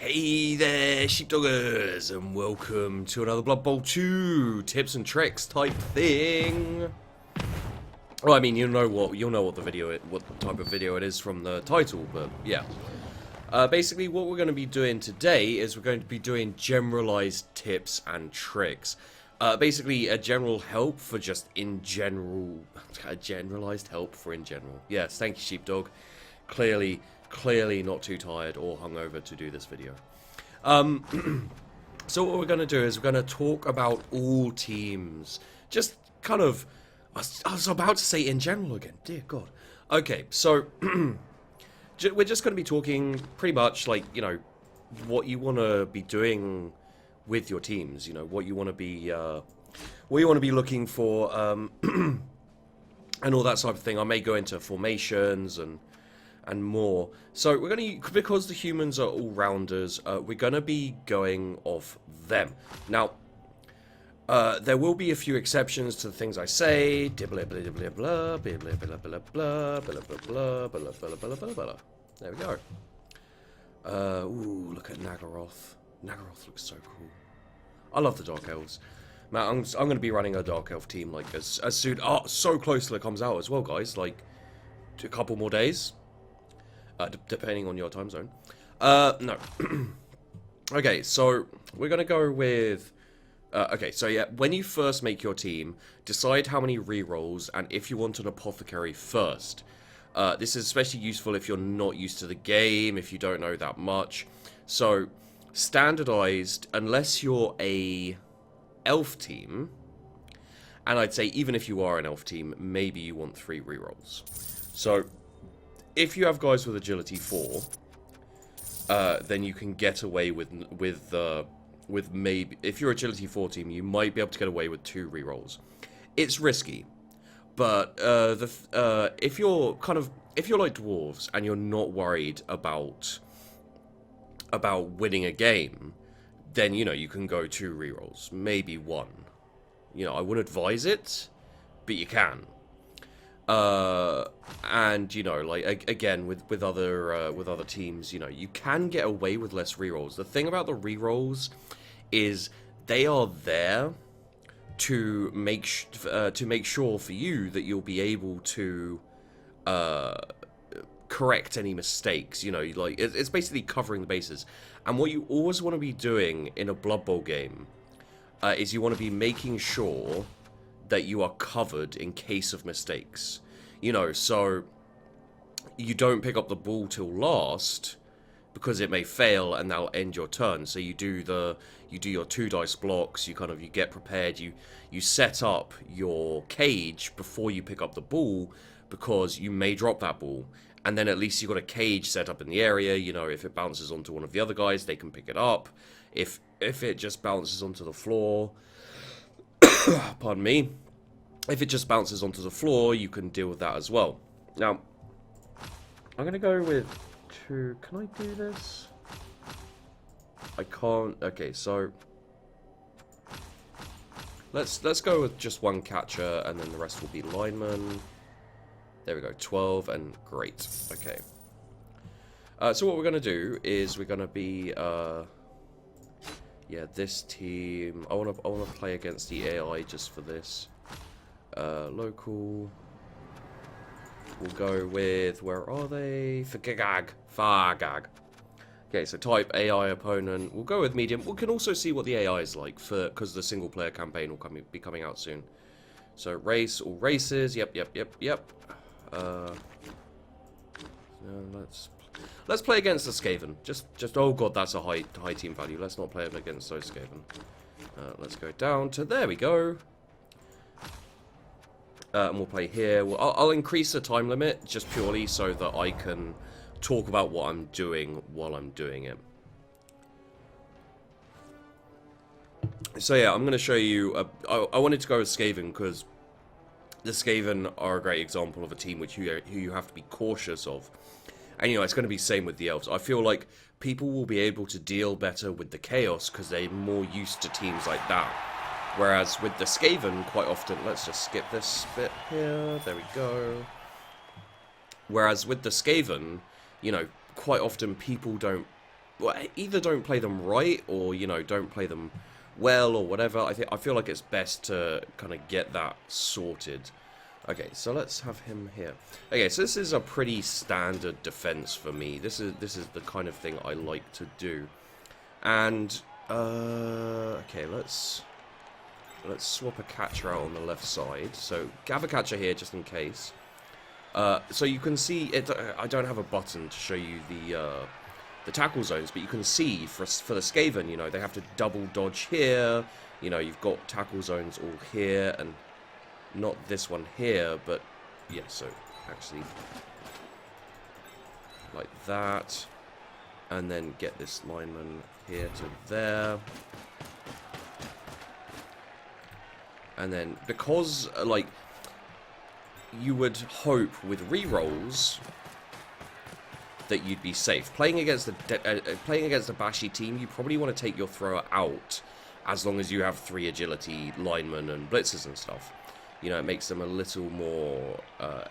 Hey there, sheepdoggers, and welcome to another Blood Bowl 2 tips and tricks type thing. Well, I mean, you'll know what what type of video it is from the title, but yeah. Basically, what we're going to be doing today is we're going to be doing generalized tips and tricks. Basically, a general help for just in general, a generalized help for in general. Yes, thank you, sheepdog. Clearly not too tired or hungover to do this video. So what we're going to do is we're going to talk about all teams. Just kind of... I was about to say in general again. Dear God. Okay, so... we're just going to be talking pretty much like, you know, what you want to be doing with your teams. You know, what you want to be... what you want to be looking for, and all that type of thing. I may go into formations and more. So we're going to, because the humans are all rounders, we're going to be going off them. Now, there will be a few exceptions to the things I say. There we go. Ooh, look at Nagaroth. Nagaroth looks so cool. I love the Dark Elves. Man, I'm going to be running a Dark Elf team like as soon, so close till it comes out as well, guys. Like a couple more days. Depending on your time zone. No. Okay, so we're going to go with... okay, so yeah, when you first make your team, decide how many rerolls and if you want an apothecary first. This is especially useful if you're not used to the game, if you don't know that much. So, standardized, unless you're a elf team, and I'd say even if you are an elf team, maybe you want 3 rerolls. So... if you have guys with agility 4, then you can get away with maybe, if you're agility 4 team, you might be able to get away with 2 rerolls. It's risky, but if you're like dwarves and you're not worried about winning a game, then you know you can go 2 rerolls, maybe 1. You know, I wouldn't advise it, but you can. And you know, like again with other teams, you know, you can get away with less rerolls. The thing about the rerolls is they are there to make sure for you that you'll be able to correct any mistakes. You know, like it's basically covering the bases. And what you always want to be doing in a Blood Bowl game is you want to be making sure that you are covered in case of mistakes. You know, so you don't pick up the ball till last because it may fail and that'll end your turn. So you do your 2 dice blocks, you get prepared, you set up your cage before you pick up the ball because you may drop that ball. And then at least you've got a cage set up in the area. You know, if it bounces onto one of the other guys, they can pick it up. If it just bounces onto the floor, pardon me, if it just bounces onto the floor, you can deal with that as well. Now, I'm going to go with 2... Can I do this? I can't... Okay, so... Let's go with just 1 catcher, and then the rest will be linemen. There we go, 12, and great. Okay. So what we're going to do is we're going to be... yeah, this team... I want to play against the AI just for this. Local. We'll go with, where are they? Fagag. Okay, so type AI opponent. We'll go with medium. We can also see what the AI is like because the single player campaign will be coming out soon. So race, all races. Yep. Let's play against the Skaven. Just oh god, that's a high team value. Let's not play against those Skaven. Let's go down to, there we go. And we'll play here. I'll increase the time limit just purely so that I can talk about what I'm doing while I'm doing it. So yeah, I'm going to show you... I wanted to go with Skaven because the Skaven are a great example of a team who you have to be cautious of. And you know, it's going to be the same with the Elves. I feel like people will be able to deal better with the Chaos because they're more used to teams like that. Whereas with the Skaven, quite often... Let's just skip this bit here. There we go. Whereas with the Skaven, you know, quite often people don't well, either don't play them right, or, you know, don't play them well, or whatever. I feel like it's best to kind of get that sorted. Okay, so let's have him here. Okay, so this is a pretty standard defense for me. This is the kind of thing I like to do. And okay, let's swap a catcher out on the left side. So have a catcher here just in case. So you can see it. I don't have a button to show you the tackle zones, but you can see for the Skaven, you know, they have to double dodge here. You know, you've got tackle zones all here, and not this one here, but yeah, so actually like that, and then get this lineman here to there, and then because like you would hope with rerolls that you'd be safe playing against a bashy team, you probably want to take your thrower out as long as you have 3 agility linemen and blitzers and stuff. You know, it makes them a little more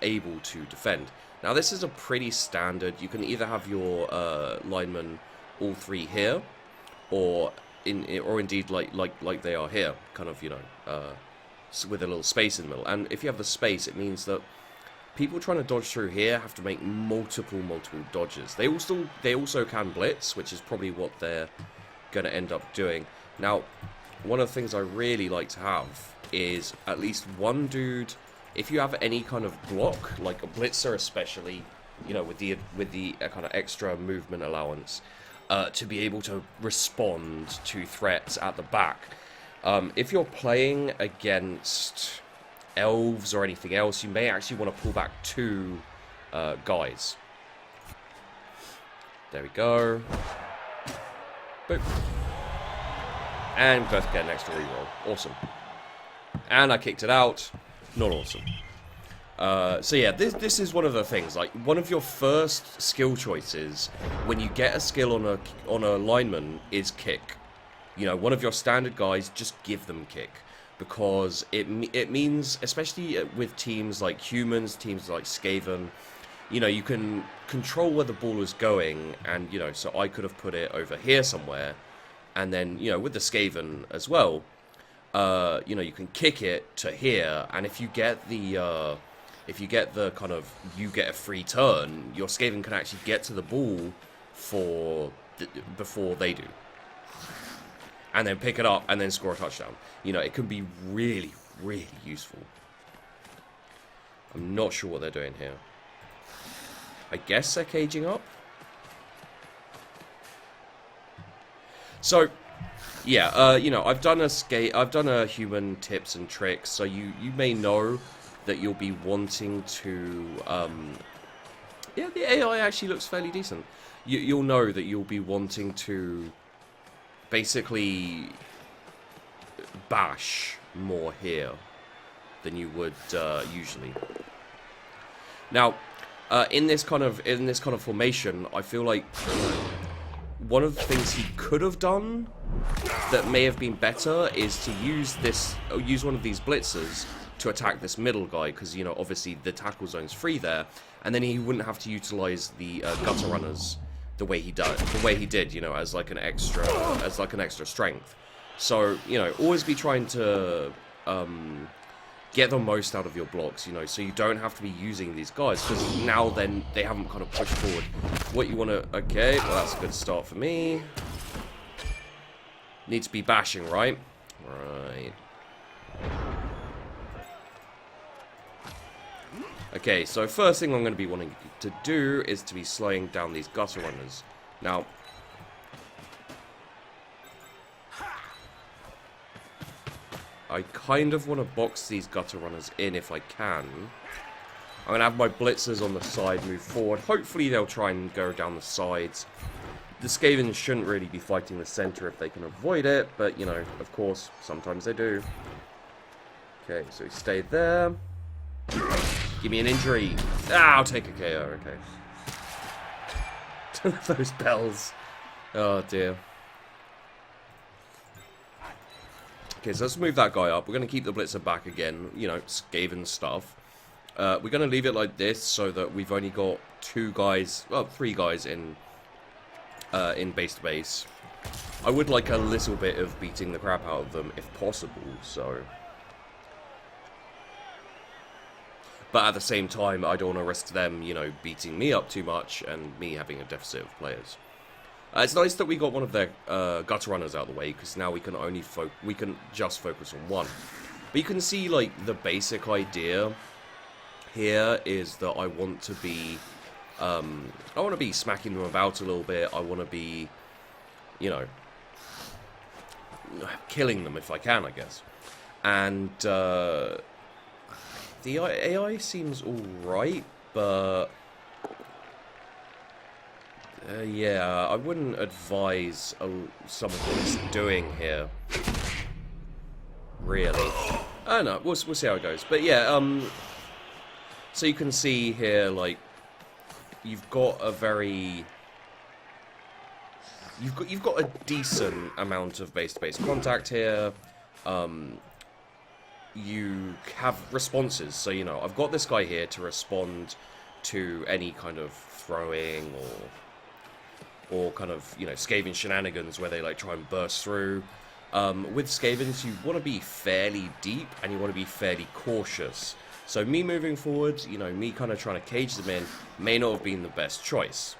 able to defend. Now, this is a pretty standard. You can either have your linemen all 3 here, or indeed like they are here, kind of, you know, with a little space in the middle. And if you have the space, it means that people trying to dodge through here have to make multiple dodges. They also can blitz, which is probably what they're going to end up doing. Now, one of the things I really like to have is at least one dude, if you have any kind of block, like a blitzer especially, you know, with the kind of extra movement allowance, to be able to respond to threats at the back. If you're playing against elves or anything else, you may actually want to pull back 2 guys. There we go. Boop. And both get an extra reroll. Awesome. And I kicked it out. Not awesome. So yeah, this is one of the things. Like, one of your first skill choices when you get a skill on a lineman is kick. You know, one of your standard guys, just give them kick, because it means, especially with teams like humans, teams like Skaven, you know, you can control where the ball is going, and, you know, so I could have put it over here somewhere, and then, you know, with the Skaven as well, you know, you can kick it to here, and if you get the kind of, you get a free turn, your Skaven can actually get to the ball before they do, and then pick it up and then score a touchdown. You know, it can be really, really useful. I'm not sure what they're doing here. I guess they're caging up. So, yeah, you know, I've done a human tips and tricks, so you may know that you'll be wanting to, yeah, the AI actually looks fairly decent. You'll know that you'll be wanting to basically bash more here than you would usually. Now, in this kind of formation, I feel like one of the things he could have done that may have been better is to use one of these blitzers to attack this middle guy, because, you know, obviously the tackle zone's free there, and then he wouldn't have to utilize the gutter runners the way he did, you know, as like an extra strength. So, you know, always be trying to get the most out of your blocks, you know, so you don't have to be using these guys, because now then they haven't kind of pushed forward. What you want to... Okay, well, that's a good start for me. Need to be bashing, right? Right. Okay, so first thing I'm going to be wanting to do is to be slowing down these gutter runners. Now, I kind of want to box these gutter runners in if I can. I'm going to have my blitzers on the side move forward. Hopefully they'll try and go down the sides. The Skavens shouldn't really be fighting the center if they can avoid it, but, you know, of course, sometimes they do. Okay, so he stayed there. Give me an injury. Ah, I'll take a KO, okay. Those bells. Oh, dear. Okay, so let's move that guy up. We're going to keep the blitzer back again. You know, Skaven stuff. We're going to leave it like this so that we've only got 3 guys in in base to base. I would like a little bit of beating the crap out of them if possible, so... But at the same time, I don't want to risk them, you know, beating me up too much and me having a deficit of players. It's nice that we got one of their gutter runners out of the way, because now we can only just focus on one. But you can see, like, the basic idea here is that I want to be smacking them about a little bit. I want to be, you know, killing them if I can, I guess. And the AI seems alright, but yeah, I wouldn't advise some of what it's doing here. Really. I don't know, we'll see how it goes. But yeah, so you can see here, like, you've got a very... You've got a decent amount of base-to-base contact here. You have responses, so, you know, I've got this guy here to respond to any kind of throwing or kind of, you know, Skaven shenanigans where they, like, try and burst through. With Skavens, you want to be fairly deep, and you want to be fairly cautious. So me moving forward, you know, me kind of trying to cage them in, may not have been the best choice.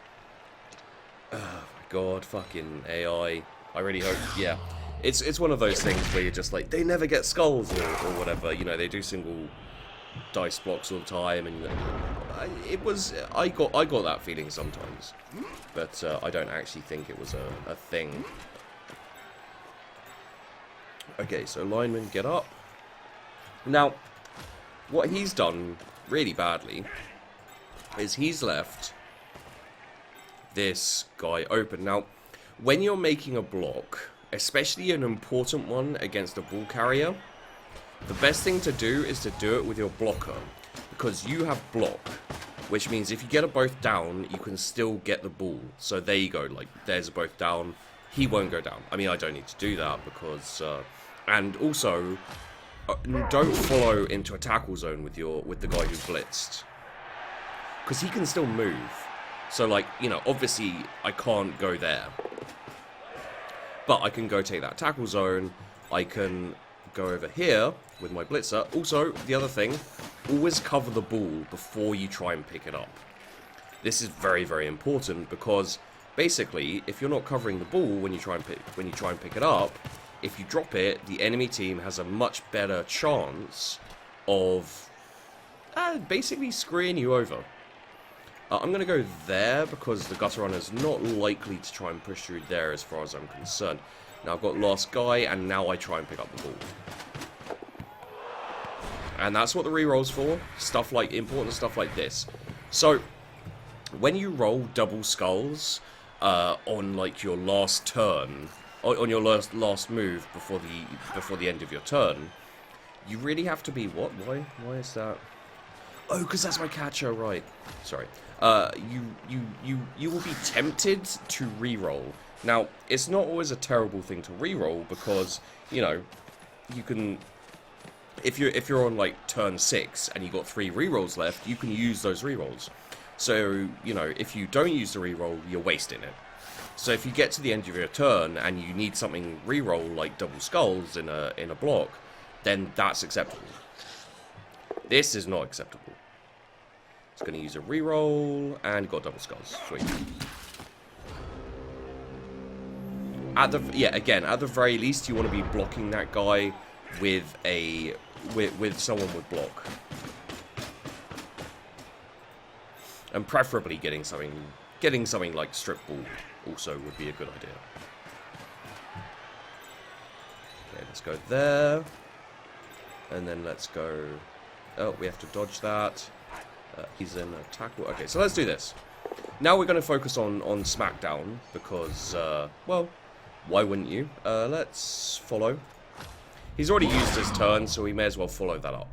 Oh my god, fucking AI. I really hope, yeah. It's one of those things where you're just like, they never get skulls or whatever, you know, they do single dice blocks all the time, and I got that feeling sometimes, but I don't actually think it was a thing. Okay, so lineman, get up. Now, what he's done really badly is he's left this guy open. Now, when you're making a block, especially an important one against a ball carrier, the best thing to do is to do it with your blocker, because you have block, which means if you get a both down, you can still get the ball. So there you go, like, there's a both down, he won't go down. I mean, I don't need to do that because, and also, don't follow into a tackle zone with the guy who blitzed, because he can still move. So, like, you know, obviously I can't go there, but I can go take that tackle zone. I can go over here with my blitzer. Also, the other thing, always cover the ball before you try and pick it up. This is very, very important, because basically, if you're not covering the ball when you try and pick it up, if you drop it, the enemy team has a much better chance of basically screwing you over. I'm going to go there because the gutter runner's not likely to try and push through there as far as I'm concerned. Now I've got last guy, and now I try and pick up the ball. And that's what the reroll's for. Stuff like, important stuff like this. So, when you roll double skulls on, like, your last turn, on your last move before the end of your turn, you really have to be... What? Why is that? Oh, because that's my catcher, right. Sorry. You will be tempted to reroll. Now, it's not always a terrible thing to reroll, because, you know, you can... If you're on, like, turn 6 and you got 3 rerolls left, you can use those rerolls. So, you know, if you don't use the reroll, you're wasting it. So if you get to the end of your turn and you need something reroll, like double skulls in a block, then that's acceptable. This is not acceptable. It's going to use a reroll, and got double skulls. Sweet. At the very least, you want to be blocking that guy with someone with block, and preferably getting something like strip ball also would be a good idea. Okay, let's go there, and then let's go. Oh, we have to dodge that. He's in a tackle. Okay, so let's do this. Now we're going to focus on SmackDown, because, well, why wouldn't you? Let's follow. He's already used his turn, so we may as well follow that up.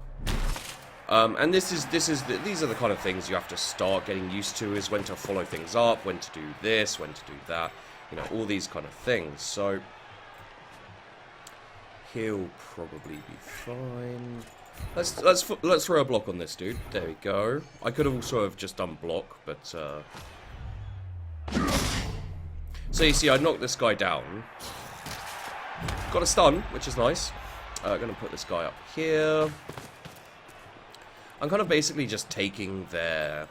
And these are the kind of things you have to start getting used to, is when to follow things up, when to do this, when to do that, you know, all these kind of things. So he'll probably be fine. Let's throw a block on this dude. There we go. I could have also have just done block, but so So you see, I knocked this guy down. Got a stun, which is nice. I'm going to put this guy up here. I'm kind of basically just taking their...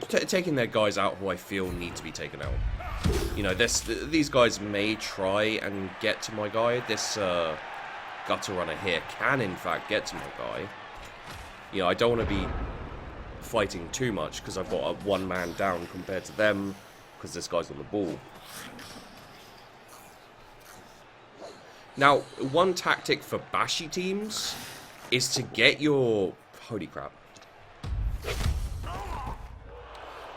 taking their guys out who I feel need to be taken out. You know, these guys may try and get to my guy. This gutter runner here can, in fact, get to my guy. You know, I don't want to be fighting too much because I've got a one-man down compared to them because this guy's on the ball. Now, one tactic for bashy teams is to get your... Holy crap.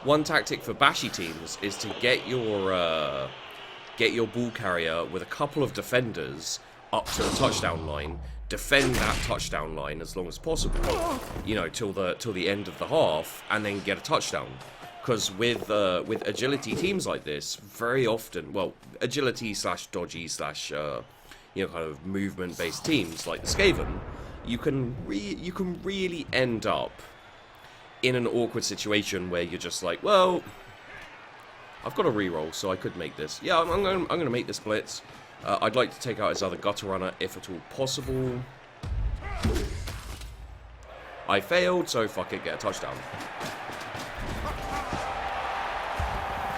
One tactic for bashy teams is to get your ball carrier with a couple of defenders up to the touchdown line, defend that touchdown line as long as possible, you know, till the end of the half, and then get a touchdown. Because with agility teams like this, very often, well, agility slash dodgy slash you know, kind of movement-based teams like the Skaven, you can really end up in an awkward situation where you're just like, well, I've got a reroll, so I could make this. Yeah, I'm going to make this blitz. I'd like to take out his other gutter runner if at all possible. I failed, so fuck it, get a touchdown.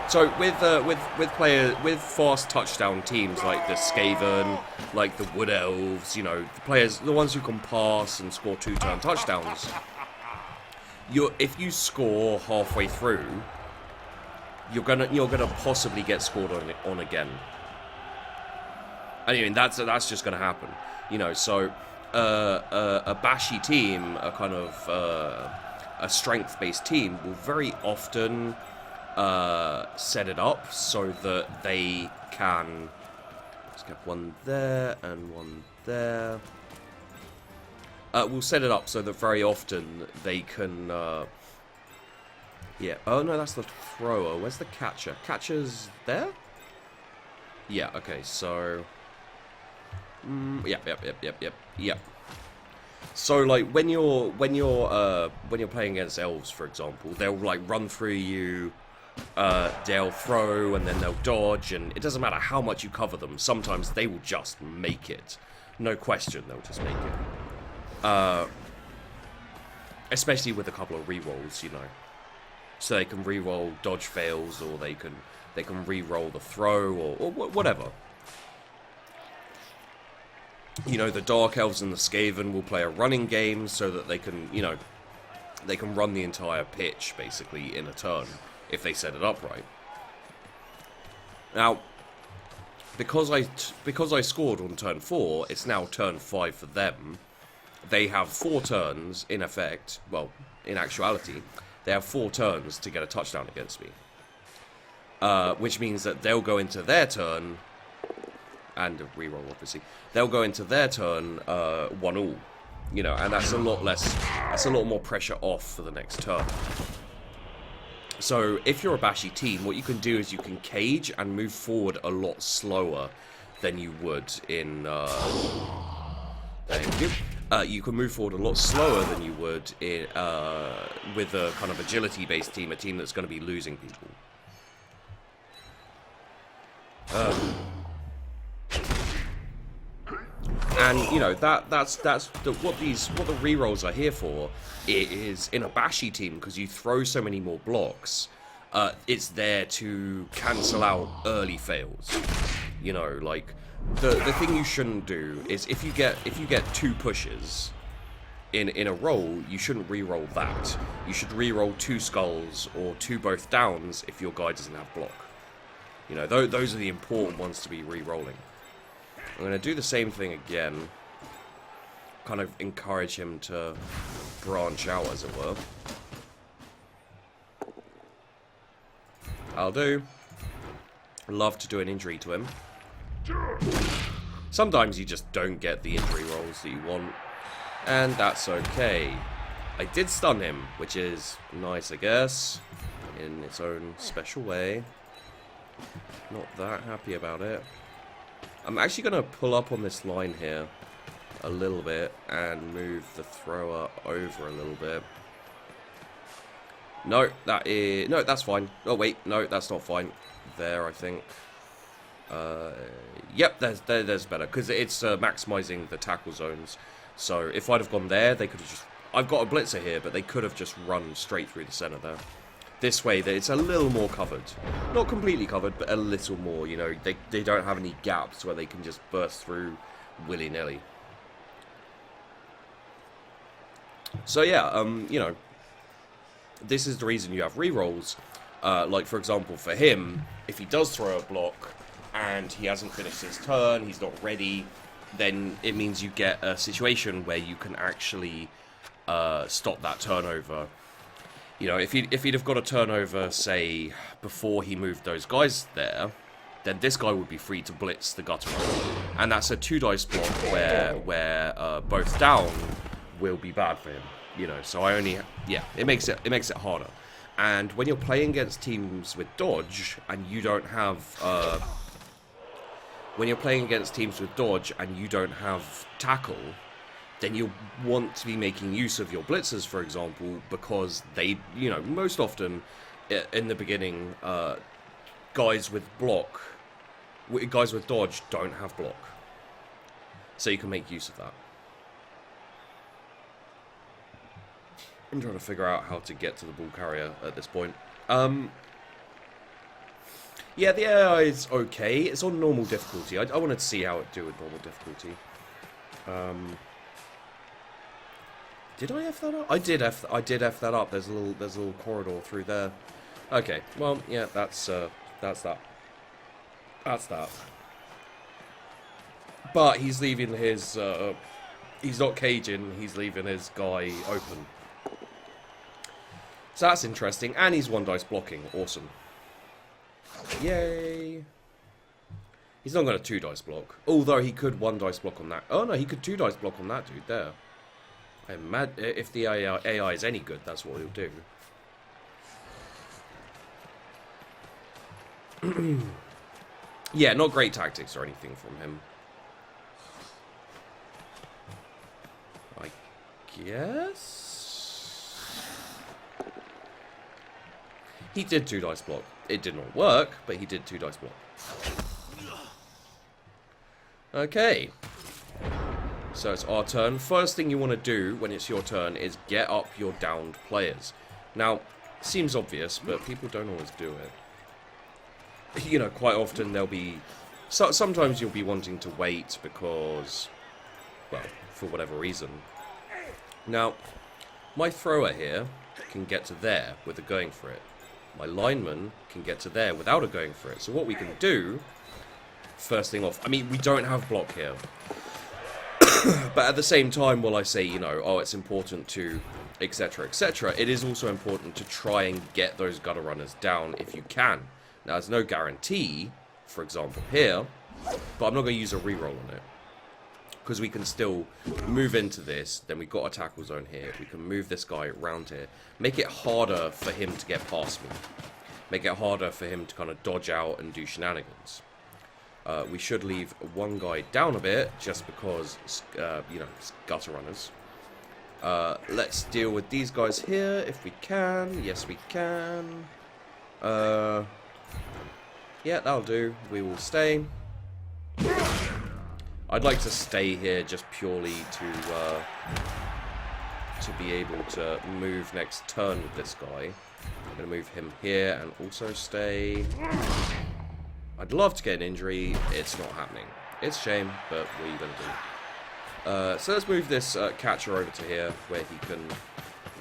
So with fast touchdown teams like the Skaven, like the Wood Elves, you know, the ones who can pass and score 2-turn touchdowns. If you score halfway through, you're gonna possibly get scored on again. I mean, that's just gonna happen, you know. So a bashy team, a kind of a strength-based team, will very often set it up so that they can. Let's get one there and one there. We'll set it up so that very often they can... yeah. Oh, no, that's the thrower. Where's the catcher? Catcher's there? Yeah, okay, so... Yep. So, like, when you're playing against elves, for example, they'll, like, run through you, they'll throw, and then they'll dodge, and it doesn't matter how much you cover them. Sometimes they will just make it. No question, they'll just make it. Especially with a couple of rerolls, you know. So they can reroll dodge fails, or they can reroll the throw, or whatever. You know, the Dark Elves and the Skaven will play a running game so that they can, you know, they can run the entire pitch, basically, in a turn, if they set it up right. Now, because I scored on turn 4, it's now turn 5 for them. They have 4 turns, in effect, well, in actuality, they have 4 turns to get a touchdown against me. Which means that they'll go into their turn, and a reroll, obviously, they'll go into their turn 1-all. You know, and that's a lot more pressure off for the next turn. So, if you're a bashy team, what you can do is you can cage and move forward a lot slower than you would in... thank you. You can move forward a lot slower than you would in, with a kind of agility-based team, a team that's going to be losing people. And you know that's what the rerolls are here for. It is in a bashy team because you throw so many more blocks. It's there to cancel out early fails. You know, like the thing you shouldn't do is if you get 2 pushes in a roll, you shouldn't re-roll that. You should re-roll 2 skulls or 2 both downs if your guy doesn't have block. You know, those are the important ones to be re-rolling. I'm going to do the same thing again. Kind of encourage him to branch out, as it were. I'll do. Love to do an injury to him. Sometimes you just don't get the injury rolls that you want. And that's okay. I did stun him, which is nice, I guess. In its own special way. Not that happy about it. I'm actually going to pull up on this line here a little bit and move the thrower over a little bit. No, that's fine. Oh wait, no, that's not fine. there, I think. Yep, there's better, because it's maximising the tackle zones. So if I'd have gone there, they could have just... I've got a blitzer here, but they could have just run straight through the centre there. This way, it's a little more covered. Not completely covered, but a little more, you know. They don't have any gaps where they can just burst through willy-nilly. So yeah, you know, this is the reason you have rerolls. Like, for example, for him, if he does throw a block and he hasn't finished his turn, he's not ready, then it means you get a situation where you can actually stop that turnover. You know, if he'd have got a turnover, say, before he moved those guys there, then this guy would be free to blitz the gutter. And that's a 2 dice block where both down will be bad for him. You know, so it makes it harder. And when you're playing against teams with dodge and you don't have tackle, then you'll want to be making use of your blitzers, for example, because they, you know, most often in the beginning, guys with dodge don't have block. So you can make use of that. I'm trying to figure out how to get to the ball carrier at this point. Yeah, the AI is okay. It's on normal difficulty. I wanted to see how it do with normal difficulty. Did I F that up? I did F that up. There's a little corridor through there. Okay. Well, yeah, that's that. That's that. But he's leaving his he's not caging, he's leaving his guy open. So that's interesting, and he's 1 dice blocking. Awesome. Yay. He's not got a 2 dice block. Although he could 1 dice block on that. Oh no, he could 2 dice block on that dude there. I'm mad. If the AI is any good, that's what he'll do. Yeah, not great tactics or anything from him. I guess? He did 2 dice block. It did not work, but he did 2 dice block. Okay. So it's our turn. First thing you want to do when it's your turn is get up your downed players. Now, seems obvious, but people don't always do it. You know, quite often there'll be... sometimes you'll be wanting to wait because... well, for whatever reason. Now, my thrower here can get to there with a going for it. My lineman can get to there without a going for it. So what we can do, first thing off... I mean, we don't have block here. But at the same time, while I say, you know, oh, it's important to, etc., etc., it is also important to try and get those gutter runners down if you can. Now, there's no guarantee, for example, here, but I'm not going to use a reroll on it. Because we can still move into this, then we've got a tackle zone here, we can move this guy around here, make it harder for him to get past me. Make it harder for him to kind of dodge out and do shenanigans. We should leave 1 guy down a bit, just because, you know, it's gutter runners. Let's deal with these guys here, if we can. Yes, we can. Yeah, that'll do. We will stay. I'd like to stay here just purely to be able to move next turn with this guy. I'm going to move him here and also stay... I'd love to get an injury. It's not happening. It's a shame, but what are you going to do? So let's move this catcher over to here, where he can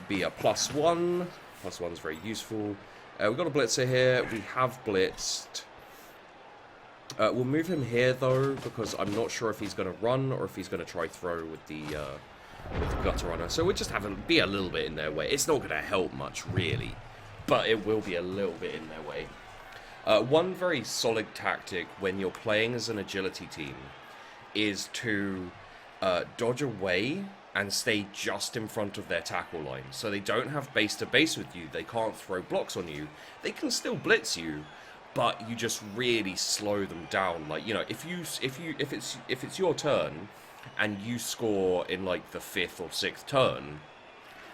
be a +1. +1's very useful. We've got a blitzer here. We have blitzed. We'll move him here, though, because I'm not sure if he's going to run or if he's going to try throw with the gutter runner. So we'll just have him be a little bit in their way. It's not going to help much, really, but it will be a little bit in their way. One very solid tactic when you're playing as an agility team is to dodge away and stay just in front of their tackle line. So they don't have base to base with you. They can't throw blocks on you. They can still blitz you, but you just really slow them down. Like, you know, if it's your turn and you score in like the 5th or 6th turn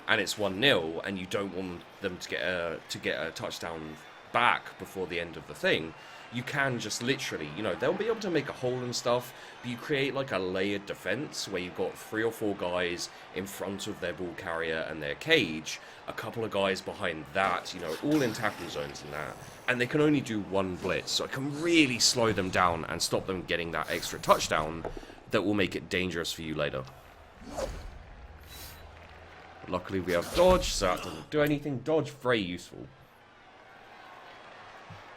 and it's 1-0 and you don't want them to get a touchdown back before the end of the thing, you can just literally, you know, they'll be able to make a hole and stuff, but you create like a layered defense where you've got 3 or 4 guys in front of their ball carrier and their cage, a couple of guys behind that, you know, all in tackle zones and that, and they can only do 1 blitz, so it can really slow them down and stop them getting that extra touchdown that will make it dangerous for you later. Luckily we have dodge, so that doesn't do anything. Dodge, very useful.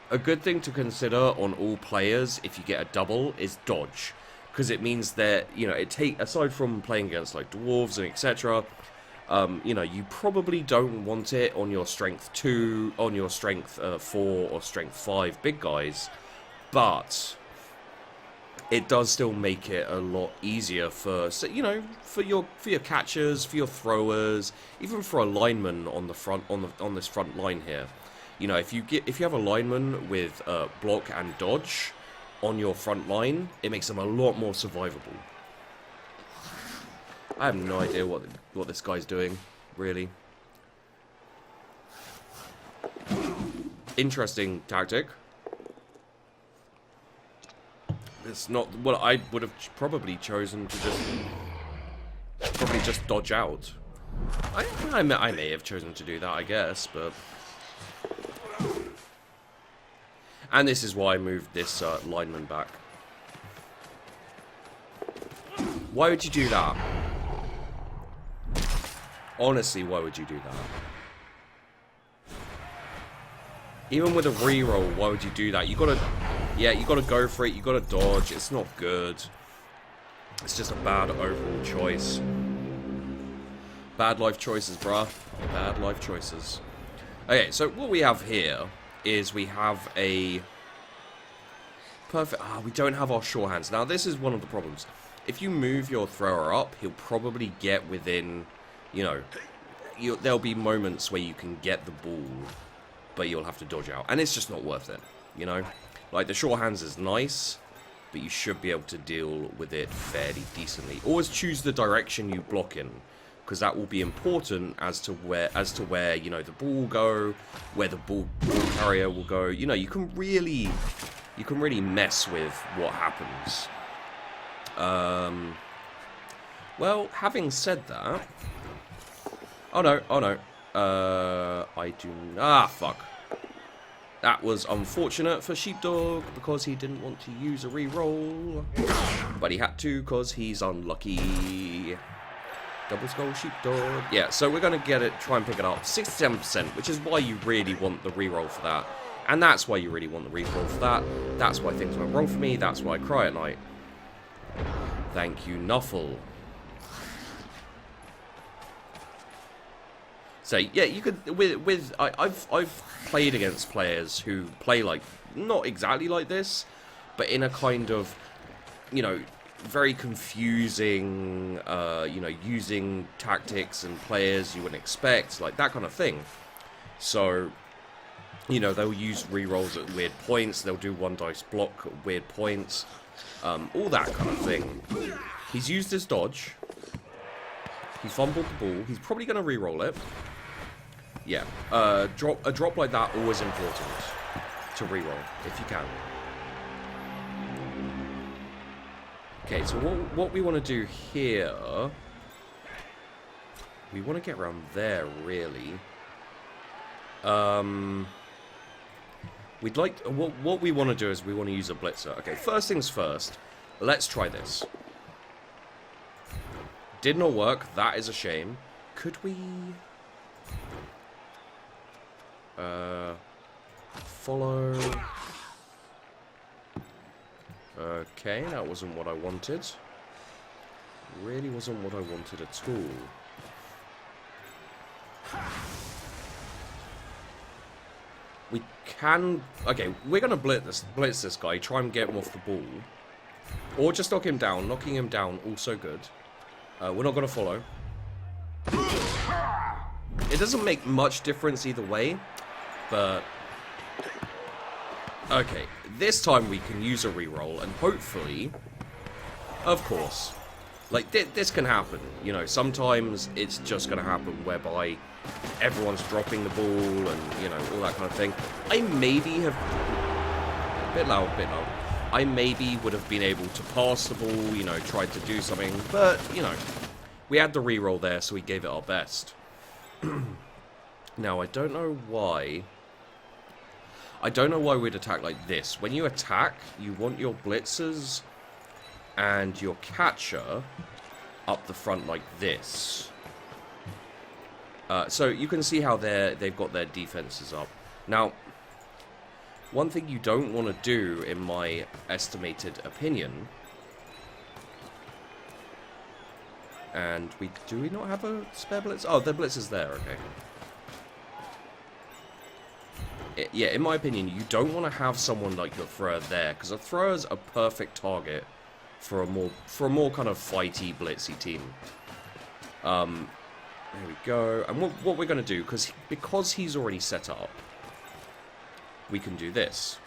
A good thing to consider on all players, if you get a double, is dodge. Because it means that, you know, aside from playing against, like, dwarves and etc., you know, you probably don't want it on your strength 2, on your strength 4 or strength 5 big guys. But it does still make it a lot easier for, so, you know, for your catchers, for your throwers, even for a lineman on the front, on this front line here. You know, if you have a lineman with block and dodge on your front line, it makes them a lot more survivable. I have no idea what this guy's doing, really. Interesting tactic. It's not what I would have probably chosen to just dodge out. I may have chosen to do that, I guess, but. And this is why I moved this lineman back. Why would you do that? Honestly, why would you do that? Even with a reroll, why would you do that? You gotta go for it. You gotta dodge. It's not good. It's just a bad overall choice. Bad life choices, bruh. Bad life choices. Okay, so what we have here is we have a perfect... we don't have our sure hands. Now, this is one of the problems. If you move your thrower up, he'll probably get within, you know... there'll be moments where you can get the ball, but you'll have to dodge out. And it's just not worth it, you know? Like, the sure hands is nice, but you should be able to deal with it fairly decently. Always choose the direction you block in, because that will be important as to where you know the ball will go, where the ball carrier will go. You know, you can really mess with what happens. Well, having said that, oh no, I do. Fuck. That was unfortunate for Sheepdog because he didn't want to use a reroll, but he had to because he's unlucky. Double skull sheepdog. Yeah, so we're going to try and pick it up. 67%, which is why you really want the reroll for that. And that's why you really want the reroll for that. That's why things went wrong for me. That's why I cry at night. Thank you, Nuffle. So, yeah, you could... I've played against players who play, like, not exactly like this, but in a kind of, you know... very confusing, you know, using tactics and players you wouldn't expect, like that kind of thing. So, you know, they'll use rerolls at weird points, they'll do 1 dice block at weird points, all that kind of thing. He's used his dodge. He fumbled the ball. He's probably going to reroll it. Yeah, a drop like that, always important to reroll, if you can. Okay, so what we want to do here... we want to get around there, really. We'd like... what we want to do is we want to use a blitzer. Okay, first things first. Let's try this. Did not work. That is a shame. Could we... follow... Okay, that wasn't what I wanted. Really wasn't what I wanted at all. We can... okay, we're going to blitz this guy, try and get him off the ball. Or just knock him down. Knocking him down, also good. We're not going to follow. It doesn't make much difference either way, but... okay, this time we can use a reroll, and hopefully, of course, Like, this can happen, you know. Sometimes it's just going to happen whereby everyone's dropping the ball and, you know, all that kind of thing. I maybe have... A bit loud, bit loud. I maybe would have been able to pass the ball, you know, tried to do something. But, you know, we had the reroll there, so we gave it our best. Now, I don't know why... I don't know why we'd attack like this. When you attack, you want your blitzers and your catcher up the front like this. So you can see how they've got their defenses up. Now, one thing you don't want to do, in my estimated opinion, and do we not have a spare blitz? Oh, the blitz is there, okay. Yeah, in my opinion, you don't want to have someone like your thrower there, because a thrower's a perfect target for a more kind of fighty, blitzy team. There we go. And what we're going to do, because he's already set up, we can do this.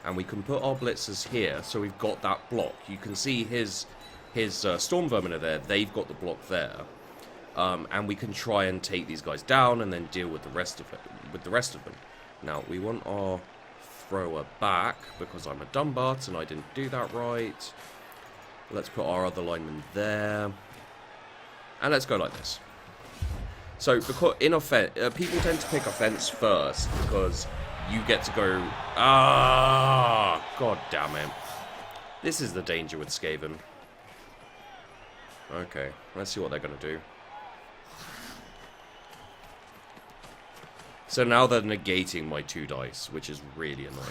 And we can put our blitzers here, so we've got that block. You can see his Storm Vermin are there. They've got the block there. And we can try and take these guys down and then deal with the rest of them. Now, we want our thrower back because I'm a dumbutt and I didn't do that right. Let's put our other lineman there. And let's go like this. So, because in offense, people tend to pick offense first because you get to go... Ah! God damn it. This is the danger with Skaven. Okay, let's see what they're going to do. So now they're negating my 2 dice, which is really annoying.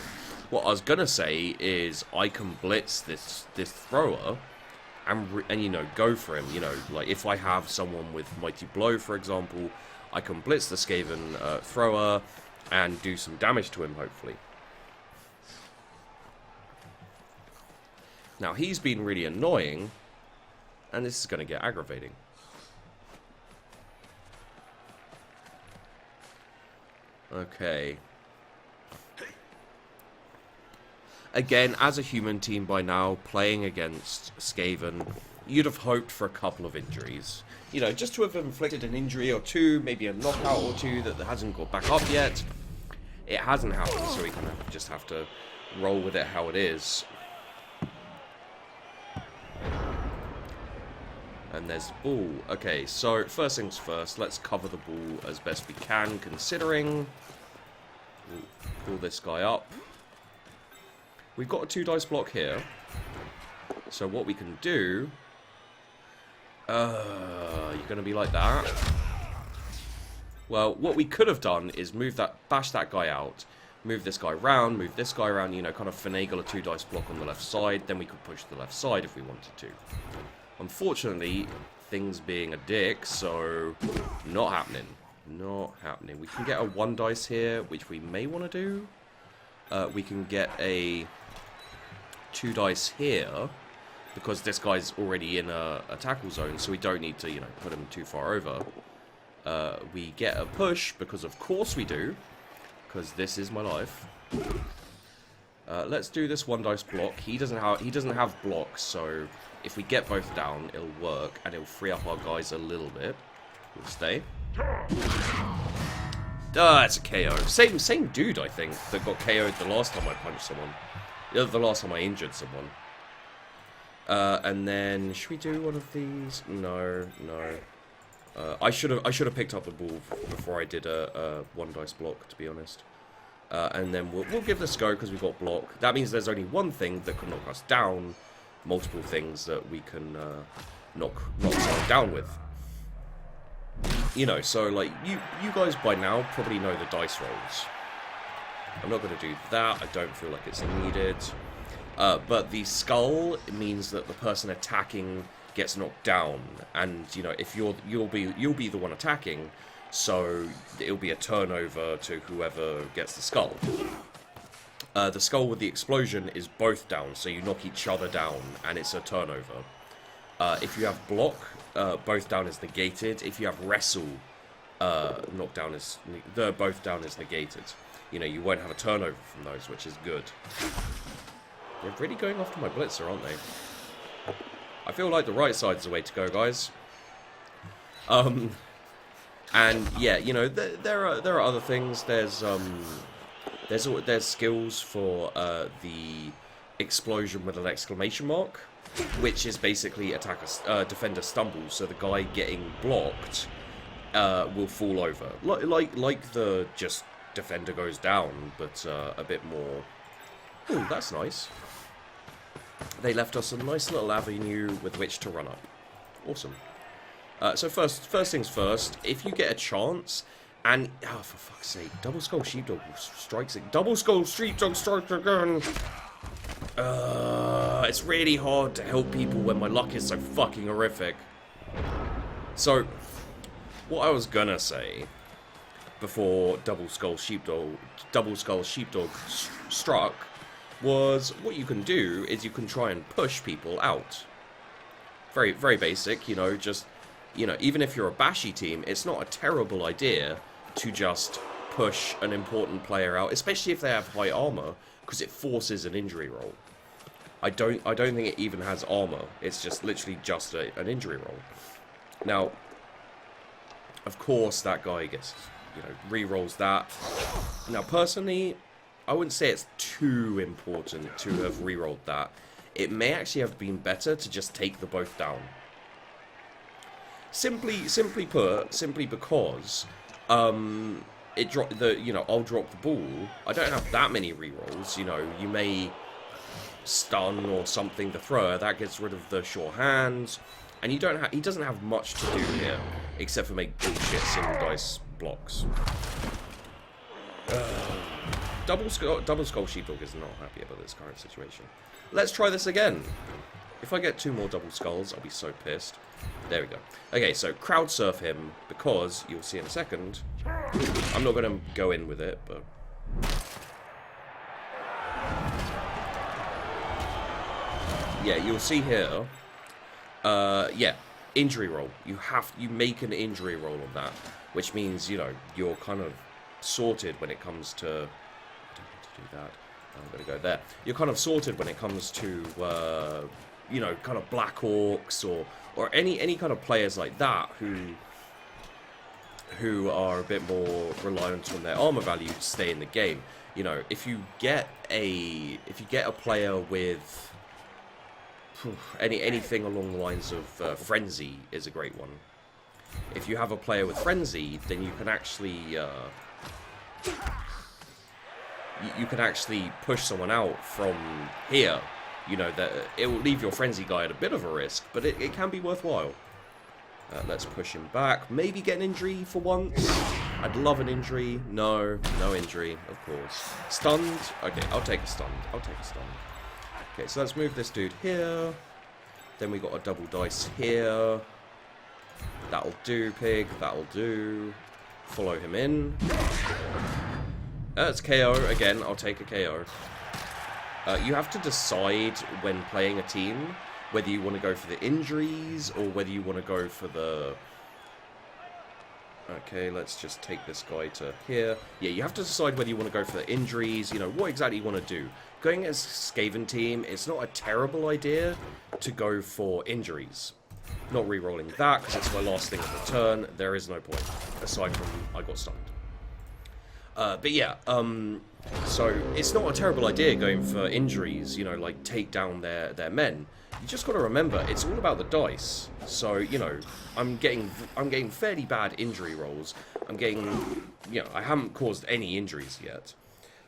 What I was going to say is I can blitz this thrower and you know, go for him. You know, like if I have someone with Mighty Blow, for example, I can blitz the Skaven thrower and do some damage to him, hopefully. Now, he's been really annoying, and this is going to get aggravating. Okay. Again, as a human team by now, playing against Skaven, you'd have hoped for a couple of injuries. You know, just to have inflicted an injury or two, maybe a knockout or two that hasn't got back up yet. It hasn't happened, so we kind of just have to roll with it how it is. And there's the ball. Okay, so first things first, let's cover the ball as best we can, considering... We'll pull this guy up. We've got a 2 dice block here. So what we can do... you're going to be like that. Well, what we could have done is bash that guy out, move this guy round, you know, kind of finagle a 2 dice block on the left side, then we could push the left side if we wanted to. Unfortunately, things being a dick, so not happening. Not happening. We can get a 1 dice here, which we may want to do. We can get a 2 dice here, because this guy's already in a tackle zone, so we don't need to, you know, put him too far over. We get a push, because of course we do, because this is my life. Let's do this 1 dice block. He doesn't have blocks, so if we get both down, it'll work, and it'll free up our guys a little bit. We'll stay. It's a KO. Same dude, I think, that got KO'd the last time I punched someone. The last time I injured someone. And then, should we do one of these? No. I should have picked up the ball before I did a 1 dice block, to be honest. And then we'll give this a go because we've got block. That means there's only one thing that can knock us down. Multiple things that we can knock someone down with. You know, so like you guys by now probably know the dice rolls. I'm not going to do that. I don't feel like it's needed. But the skull means that the person attacking gets knocked down, and you know, if you'll be the one attacking, so it'll be a turnover to whoever gets the skull. The skull with the explosion is both down, so you knock each other down, and it's a turnover. If you have block, both down is negated. If you have wrestle, knockdown is both down is negated. You know, you won't have a turnover from those, which is good. They're really going after my blitzer, aren't they? I feel like the right side's the way to go, guys. And yeah, you know, there are other things. There's skills for the explosion with an exclamation mark, which is basically defender stumbles. So the guy getting blocked will fall over, like the just defender goes down, but a bit more. Ooh, that's nice. They left us a nice little avenue with which to run up. Awesome. So first things first, if you get a chance, and oh for fuck's sake, Double Skull Sheepdog strikes it. Double Skull Sheepdog strikes again. It's really hard to help people when my luck is so fucking horrific. So, what I was gonna say before Double Skull Sheepdog struck was what you can do is you can try and push people out. Very, very basic, you know, just, you know, even if you're a bashy team, it's not a terrible idea to just push an important player out, especially if they have high armor, because it forces an injury roll. I don't think it even has armor. It's just literally just an injury roll. Now, of course, that guy gets, you know, re-rolls that. Now, personally, I wouldn't say it's too important to have re-rolled that. It may actually have been better to just take the both down. Simply because I'll drop the ball. I don't have that many re-rolls. You know, you may stun or something the thrower that gets rid of the sure hands, and he doesn't have much to do here except for make bullshit single dice blocks. Double Skull Sheepdog is not happy about this current situation. Let's try this again. If I get 2 more double skulls, I'll be so pissed. There we go. Okay, so crowd surf him, because you'll see in a second. I'm not going to go in with it, but yeah, you'll see here. Yeah, injury roll. You make an injury roll on that, which means, you know, you're kind of sorted when it comes to. I don't need to do that. I'm going to go there. You're kind of sorted when it comes to, you know, kind of Black Orcs or any kind of players like that who are a bit more reliant on their armor value to stay in the game. You know, if you get a player with anything along the lines of Frenzy is a great one. If you have a player with Frenzy, then you can actually push someone out from here. You know, that it will leave your Frenzy guy at a bit of a risk, but it can be worthwhile. Let's push him back. Maybe get an injury for once. I'd love an injury. No injury, of course. Stunned. Okay, I'll take a stunned. Okay, so let's move this dude here. Then we got a double dice here. That'll do, pig. That'll do. Follow him in. That's KO. Again, I'll take a KO. You have to decide when playing a team whether you want to go for the injuries or whether you want to go for the... Okay, let's just take this guy to here. Yeah, you have to decide whether you want to go for the injuries, you know, what exactly you want to do. Going as Skaven team, it's not a terrible idea to go for injuries. Not re-rolling that, because it's my last thing of the turn. There is no point, aside from I got stunned. But yeah, so it's not a terrible idea going for injuries, you know, like take down their men. You just got to remember, it's all about the dice. So, you know, I'm getting fairly bad injury rolls. I'm getting, you know, I haven't caused any injuries yet.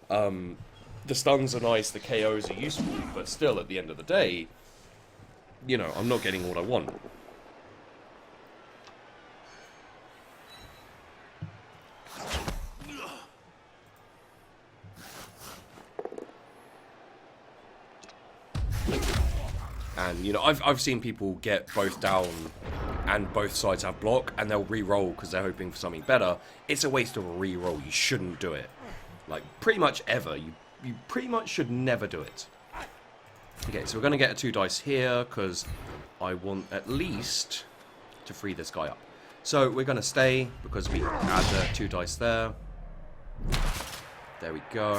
The stuns are nice, the KOs are useful, but still, at the end of the day, you know, I'm not getting what I want. And, you know, I've seen people get both down and both sides have block, and they'll re-roll because they're hoping for something better. It's a waste of a re-roll. You shouldn't do it. Like, pretty much ever. You pretty much should never do it. Okay, so we're going to get a 2 dice here because I want at least to free this guy up. So we're going to stay because we add the 2 dice there. There we go.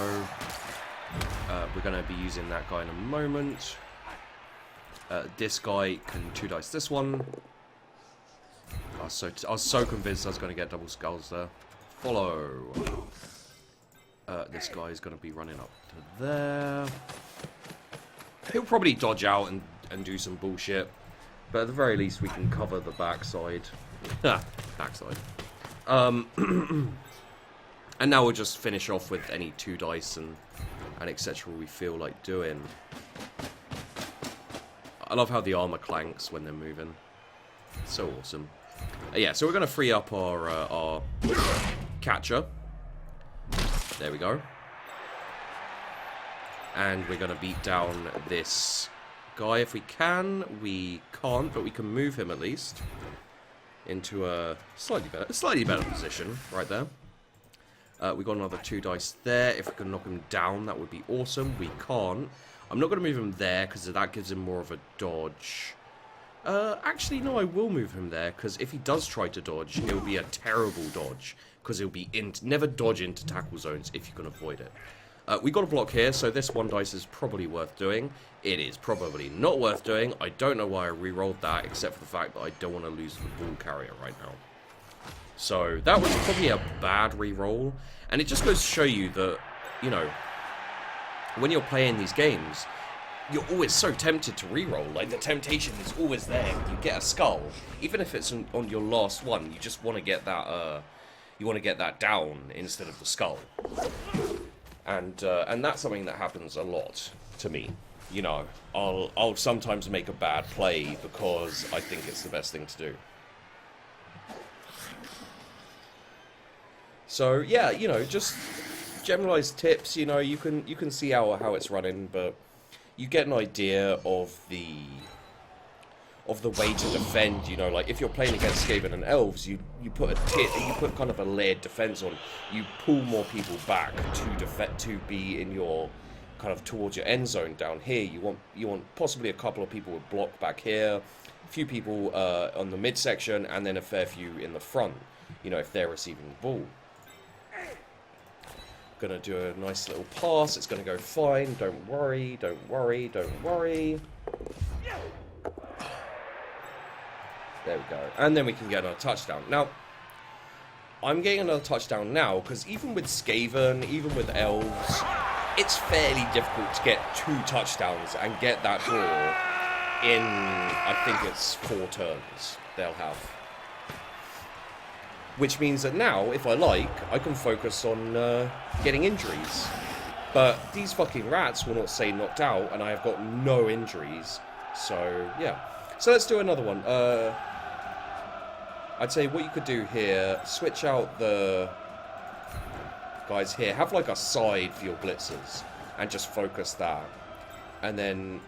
We're going to be using that guy in a moment. This guy can 2-dice this one. I was so convinced I was going to get double skulls there. Follow. This guy is going to be running up to there. He'll probably dodge out and do some bullshit. But at the very least, we can cover the backside. Backside. And now we'll just finish off with any 2 dice and etc. we feel like doing. I love how the armor clanks when they're moving. So awesome. Yeah, so we're going to free up our catcher. There we go. And we're going to beat down this guy if we can. We can't, but we can move him at least into a slightly better position right there. We got another 2 dice there. If we can knock him down, that would be awesome. We can't. I'm not going to move him there because that gives him more of a dodge. Actually, no, I will move him there because if he does try to dodge, it will be a terrible dodge because he'll be never dodge into tackle zones if you can avoid it. We got a block here, so this 1 dice is probably worth doing. It is probably not worth doing. I don't know why I re-rolled that, except for the fact that I don't want to lose the ball carrier right now. So that was probably a bad re-roll, and it just goes to show you that, you know, when you're playing these games, you're always so tempted to re-roll. Like, the temptation is always there. You get a skull, even if it's on your last one, you just want to get that, down instead of the skull. And that's something that happens a lot to me. You know, I'll sometimes make a bad play because I think it's the best thing to do. So yeah, you know, just generalized tips. You know, you can see how it's running, but you get an idea of the way to defend. You know, like if you're playing against Skaven and Elves, you put kind of a layered defense on. You pull more people back to be in your kind of towards your end zone down here. You want possibly a couple of people with block back here, a few people on the midsection, and then a fair few in the front. You know, if they're receiving the ball. Gonna do a nice little pass. It's gonna go fine. Don't worry. Don't worry. Don't worry. There we go. And then we can get another touchdown. Now, I'm getting another touchdown now because even with Skaven, even with Elves, it's fairly difficult to get 2 touchdowns and get that draw in, I think it's 4 turns they'll have. Which means that now, if I like, I can focus on getting injuries. But these fucking rats will not say knocked out, and I have got no injuries. So, yeah. So let's do another one. I'd say what you could do here, switch out the guys here. Have like a side for your blitzers, and just focus that. And then,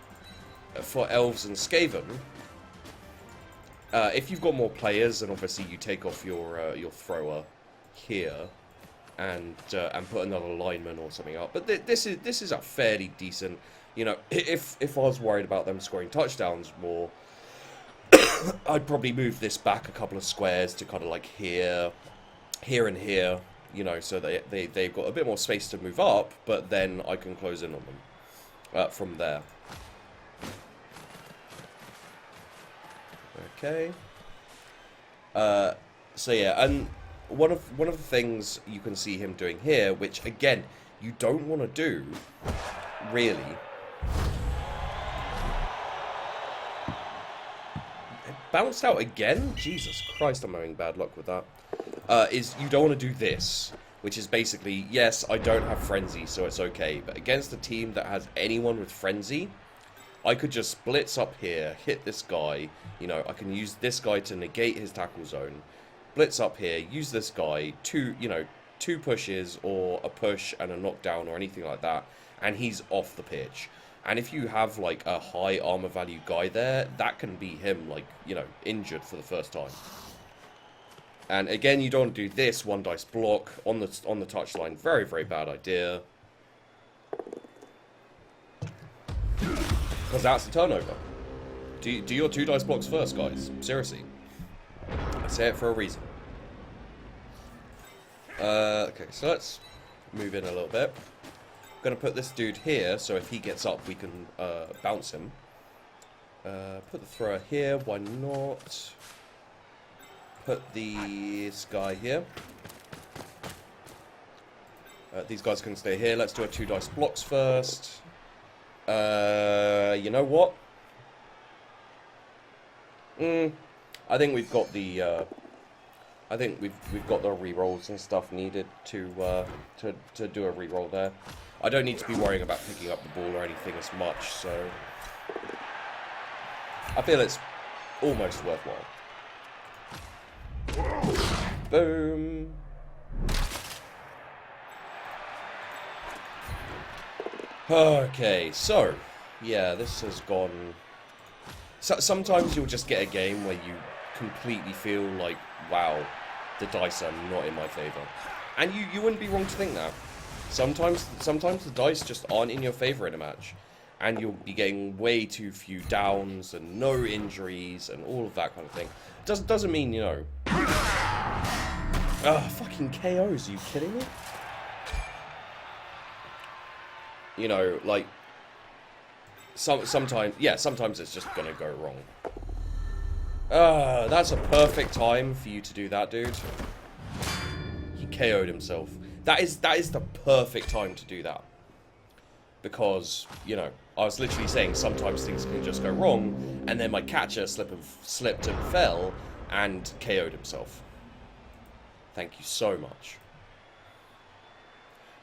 for Elves and Skaven, if you've got more players, then obviously you take off your thrower here, and put another lineman or something up. But this is a fairly decent. You know, if I was worried about them scoring touchdowns more, I'd probably move this back a couple of squares to kind of like here, and here. You know, so they've got a bit more space to move up, but then I can close in on them from there. Okay. So yeah, and one of the things you can see him doing here, which again you don't want to do, really. It bounced out again. Jesus Christ, I'm having bad luck with that. Is you don't want to do this, which is basically, yes, I don't have Frenzy, so it's okay, but against a team that has anyone with Frenzy, I could just blitz up here, hit this guy, you know, I can use this guy to negate his tackle zone, blitz up here, use this guy, 2 pushes, or a push and a knockdown, or anything like that, and he's off the pitch. And if you have, like, a high armor value guy there, that can be him, like, you know, injured for the first time. And again, you don't want to do this 1 dice block on the touchline. Very, very bad idea. Because that's the turnover. Do your 2 dice blocks first, guys. Seriously. I say it for a reason. Okay, so let's move in a little bit. I'm going to put this dude here, so if he gets up, we can bounce him. Put the thrower here, why not? Put this guy here. These guys can stay here. Let's do our 2 dice blocks first. You know what? I think we've got the I think we've got the rerolls and stuff needed to do a reroll there. I don't need to be worrying about picking up the ball or anything as much, so I feel it's almost worthwhile. Boom. Okay, so yeah, this has gone. Sometimes you'll just get a game where you completely feel like, wow, the dice are not in my favour. And you wouldn't be wrong to think that. Sometimes the dice just aren't in your favour in a match. And you'll be getting way too few downs and no injuries and all of that kind of thing. Doesn't mean, you know... fucking KOs, are you kidding me? You know, like... Sometimes it's just gonna go wrong. That's a perfect time for you to do that, dude. He KO'd himself. That is the perfect time to do that. Because, you know, I was literally saying sometimes things can just go wrong, and then my catcher slipped and fell, and KO'd himself. Thank you so much.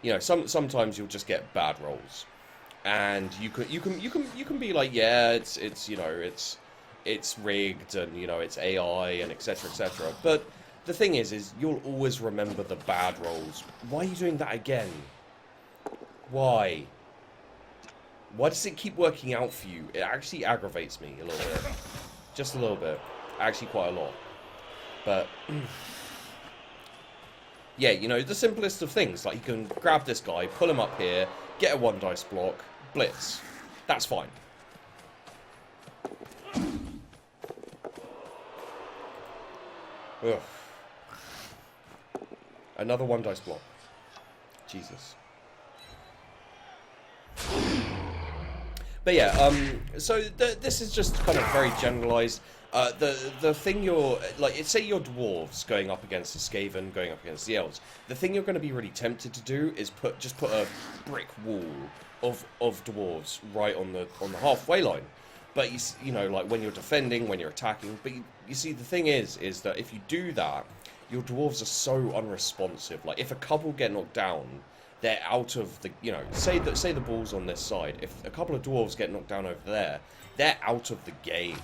You know, sometimes you'll just get bad rolls. And you can be like, yeah, it's you know, it's rigged and, you know, it's AI and etc. etc. But the thing is you'll always remember the bad rolls. Why are you doing that again? Why? Why does it keep working out for you? It actually aggravates me a little bit. Just a little bit. Actually quite a lot. But yeah, you know, the simplest of things, like you can grab this guy, pull him up here, get a 1 dice block, blitz. That's fine. Ugh. Another 1 dice block. Jesus. But yeah, so this is just kind of very generalized. The thing you're, like, say you're dwarves going up against the Skaven, going up against the elves. The thing you're going to be really tempted to do is just put a brick wall of dwarves right on the halfway line. But you know, like when you're defending, when you're attacking. But you see, the thing is that if you do that, your dwarves are so unresponsive. Like if a couple get knocked down, they're out of the, you know, say the ball's on this side. If a couple of dwarves get knocked down over there, they're out of the game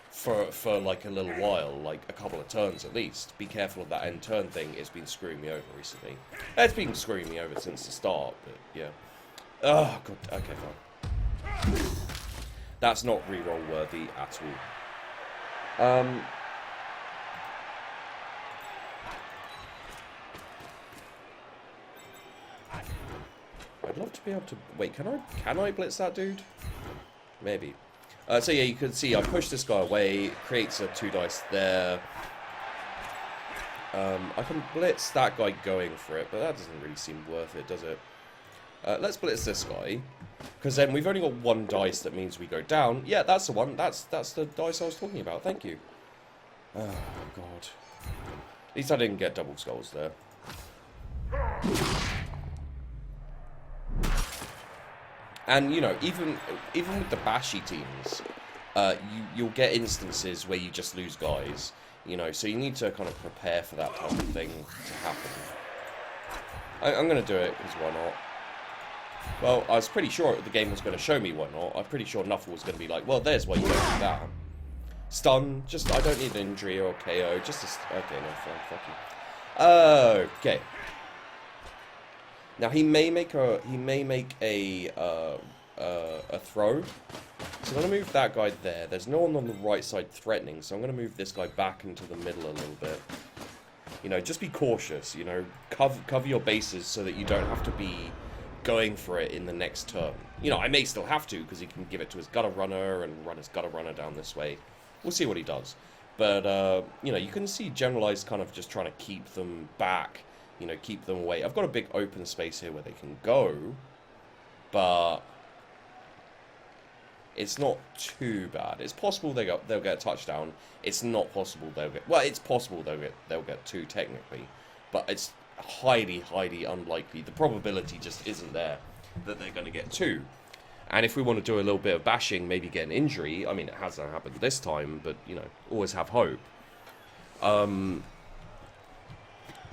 for like a little while, like a couple of turns at least. Be careful of that end turn thing. It's been screwing me over recently. It's been screwing me over since the start, but yeah. Oh god. Okay, fine. That's not reroll worthy at all. I'd love to be able to... Wait, can I blitz that dude? Maybe. So yeah, you can see I push this guy away, creates a 2 dice there. I can blitz that guy going for it, but that doesn't really seem worth it, does it? Let's blitz this guy, because then we've only got 1 dice, that means we go down. Yeah, that's the one. That's the dice I was talking about. Thank you. Oh, God. At least I didn't get double skulls there. And, you know, even with the bashy teams, you'll get instances where you just lose guys, you know, so you need to kind of prepare for that type of thing to happen. I'm going to do it, because why not? Well, I was pretty sure the game was going to show me why not. I'm pretty sure Nuffle was going to be like, well, there's why you don't do that. Stun, just, I don't need an injury or KO, just a... Okay, no, fine, fuck you. Okay. Now he may make a throw. So I'm gonna move that guy there. There's no one on the right side threatening, so I'm gonna move this guy back into the middle a little bit. You know, just be cautious. You know, cover your bases so that you don't have to be going for it in the next turn. You know, I may still have to because he can give it to his gutter runner and run his gutter runner down this way. We'll see what he does. But you know, you can see generalized kind of just trying to keep them back. You know, keep them away. I've got a big open space here where they can go, but It's not too bad. It's possible they'll get a touchdown. It's not possible they'll get... Well, it's possible they'll get 2 technically. But it's highly, highly unlikely. The probability just isn't there that they're going to get 2. And if we want to do a little bit of bashing, maybe get an injury... I mean, it hasn't happened this time, but, you know, always have hope.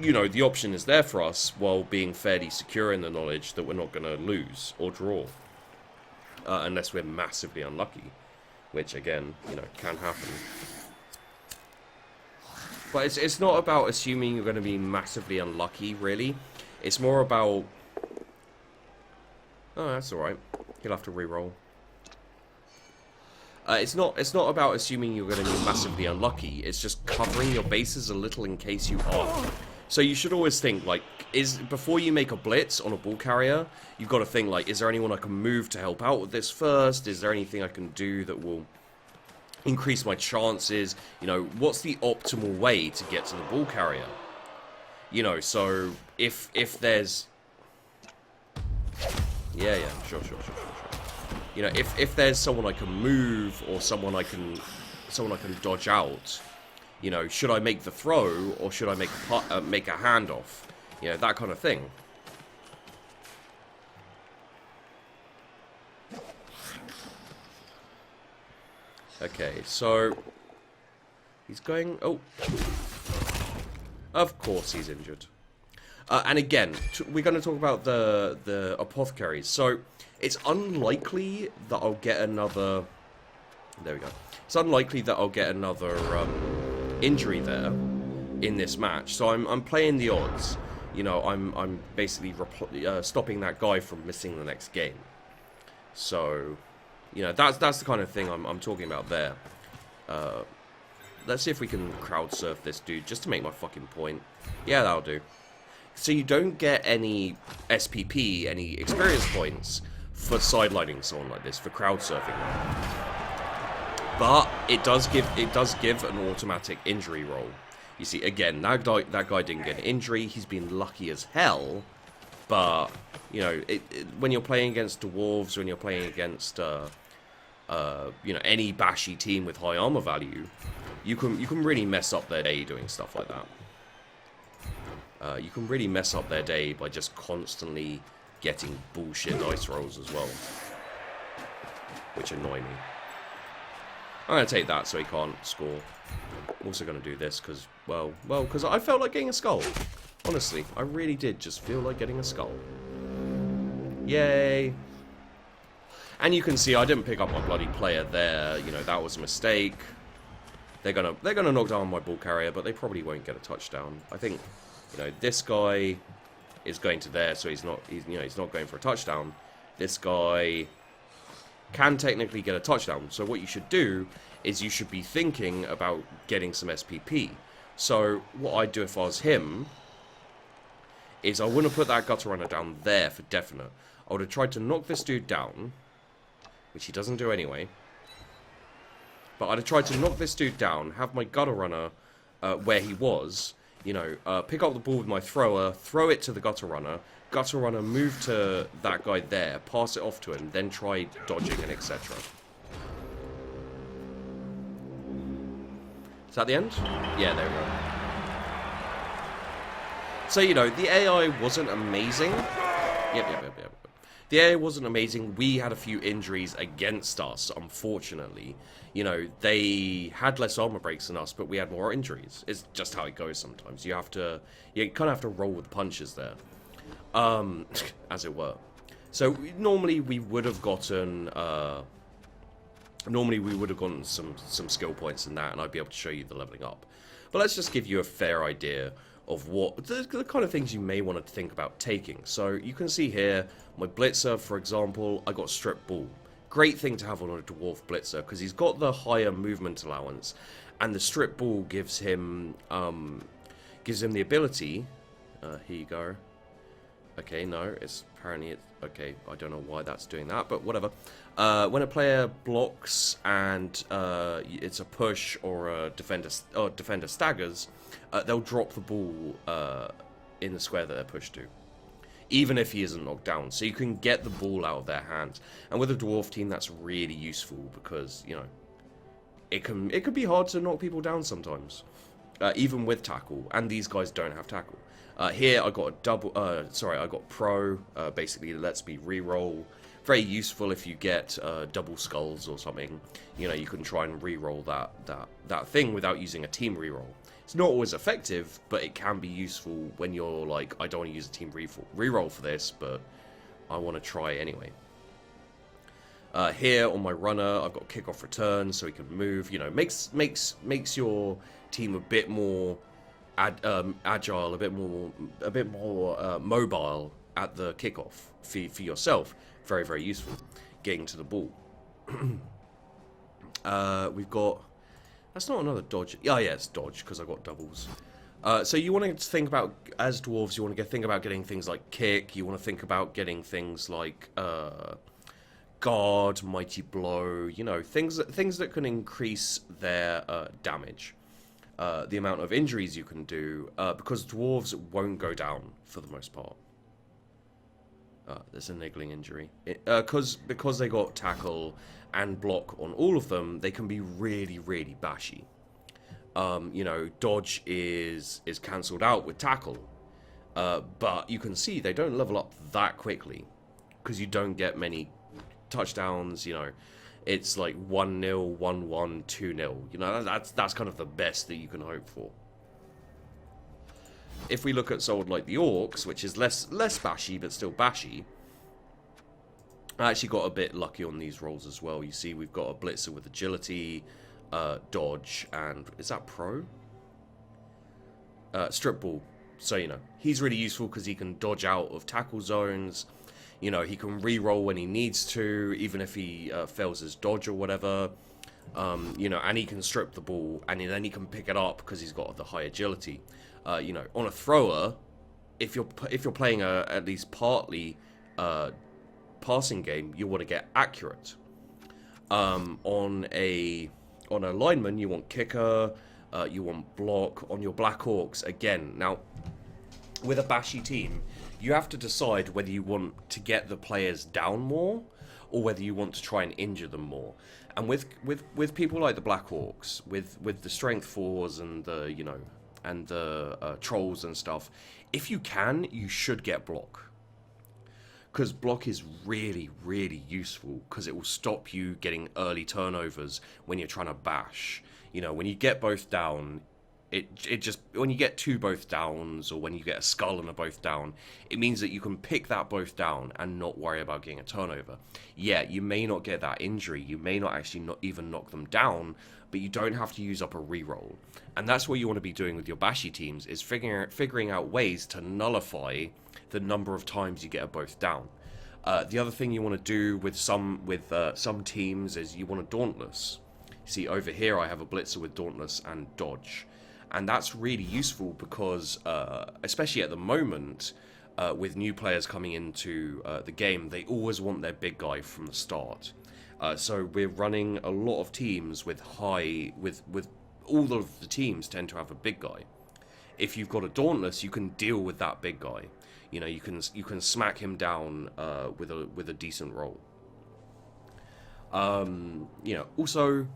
You know, the option is there for us while being fairly secure in the knowledge that we're not going to lose or draw. Unless we're massively unlucky. Which, again, you know, can happen. But it's not about assuming you're going to be massively unlucky, really. It's more about... Oh, that's alright. You'll have to re-roll. It's not about assuming you're going to be massively unlucky. It's just covering your bases a little in case you are. So you should always think, like, before you make a blitz on a ball carrier, you've got to think, like, is there anyone I can move to help out with this first? Is there anything I can do that will increase my chances? You know, what's the optimal way to get to the ball carrier? You know, so if there's... Yeah, sure. You know, if there's someone I can move or someone I can dodge out, you know, should I make the throw or should I make a handoff? You know, that kind of thing. Okay, so he's going. Oh, of course he's injured. And again, we're going to talk about the apothecaries. So it's unlikely that I'll get another... There we go. It's unlikely that I'll get another injury there in this match. So I'm playing the odds. You know, I'm basically stopping that guy from missing the next game. So, you know, that's the kind of thing I'm talking about there. Let's see if we can crowd surf this dude just to make my fucking point. Yeah, that'll do. So you don't get any SPP, any experience points for sidelining someone like this, for crowd surfing. But it does give an automatic injury roll. You see, again, that guy didn't get an injury. He's been lucky as hell. But you know, when you're playing against dwarves, when you're playing against you know, any bashy team with high armor value, you can really mess up their day doing stuff like that. You can really mess up their day by just constantly getting bullshit dice rolls as well, which annoy me. I'm going to take that so he can't score. I'm also going to do this because, well, because I felt like getting a skull. Honestly, I really did just feel like getting a skull. Yay! And you can see I didn't pick up my bloody player there. You know, that was a mistake. They're gonna knock down my ball carrier, but they probably won't get a touchdown. I think, you know, this guy is going to there, so he's not going for a touchdown. This guy can technically get a touchdown. So what you should do is you should be thinking about getting some SPP. So what I'd do if I was him is I wouldn't have put that gutter runner down there for definite. I would have tried to knock this dude down, which he doesn't do anyway. But I'd have tried to knock this dude down, have my gutter runner where he was, you know, pick up the ball with my thrower, throw it to the gutter runner move to that guy there, pass it off to him, then try dodging and etc. Is that the end? Yeah, there we go. So, you know, the AI wasn't amazing. Yep. The AI wasn't amazing. We had a few injuries against us, unfortunately. You know, they had less armor breaks than us, but we had more injuries. It's just how it goes sometimes. You kind of have to roll with the punches there. As it were. So normally we would have gotten some skill points in that, and I'd be able to show you the leveling up. But let's just give you a fair idea of what the kind of things you may want to think about taking. So you can see here my blitzer, for example. I got strip ball. Great thing to have on a dwarf blitzer because he's got the higher movement allowance, and the strip ball gives him the ability. Here you go. Okay, no, okay. I don't know why that's doing that, but whatever. When a player blocks and it's a push or a defender staggers, they'll drop the ball in the square that they're pushed to. even if he isn't knocked down. So you can get the ball out of their hands. And with a dwarf team, that's really useful because, you know, it could be hard to knock people down sometimes, even with tackle. And these guys don't have tackle. Here I got a double. I got pro. Basically, it lets me reroll. Very useful if you get double skulls or something. You know, you can try and reroll that thing without using a team reroll. It's not always effective, but it can be useful when you're like, I don't want to use a team reroll for this, but I want to try anyway. Here on my runner, I've got kickoff return, so he can move. You know, makes your team a bit more agile, a bit more mobile at the kickoff for yourself. Very, very useful getting to the ball. We've got, that's not another dodge. Yeah, it's dodge because I got doubles. So you want to think about, as dwarves, you want to think about getting things like kick. You want to think about getting things like guard, mighty blow. You know, things that can increase their damage. The amount of injuries you can do, because dwarves won't go down for the most part. There's a niggling injury. Because they got tackle and block on all of them, they can be really, really bashy. You know, dodge is cancelled out with tackle. But you can see they don't level up that quickly. Because you don't get many touchdowns, you know. It's like 1-0, 1-1, 2-0. You know, that's kind of the best that you can hope for. If we look at someone like the Orcs, which is less bashy, but still bashy, I actually got a bit lucky on these rolls as well. You see, we've got a Blitzer with agility, dodge, and is that pro? Strip ball. So, you know, he's really useful because he can dodge out of tackle zones. You know, he can re-roll when he needs to, even if he fails his dodge or whatever. You know, and he can strip the ball, and then he can pick it up because he's got the high agility. You know, on a thrower, if you're playing at least partly passing game, you want to get accurate. On a lineman, you want kicker, you want block. On your Black Orcs, again, now with a bashy team, you have to decide whether you want to get the players down more or whether you want to try and injure them more. And with people like the Black Orcs, with the strength 4s and the, you know, and the trolls and stuff, if you can, you should get block. Because block is really, really useful because it will stop you getting early turnovers when you're trying to bash. You know, when you get both down, it just, when you get 2 both downs or when you get a skull and a both down, it means that you can pick that both down and not worry about getting a turnover. Yeah, you may not get that injury, you may not actually not even knock them down, but you don't have to use up a reroll. And that's what you want to be doing with your bashy teams, is figuring out ways to nullify the number of times you get a both down. The other thing you want to do with some teams is you want a Dauntless. See, over here I have a Blitzer with Dauntless and Dodge. And that's really useful because, especially at the moment, with new players coming into the game, they always want their big guy from the start. So we're running a lot of teams with all of the teams tend to have a big guy. If you've got a Dauntless, you can deal with that big guy. You know, you can smack him down with a decent roll. You know, also,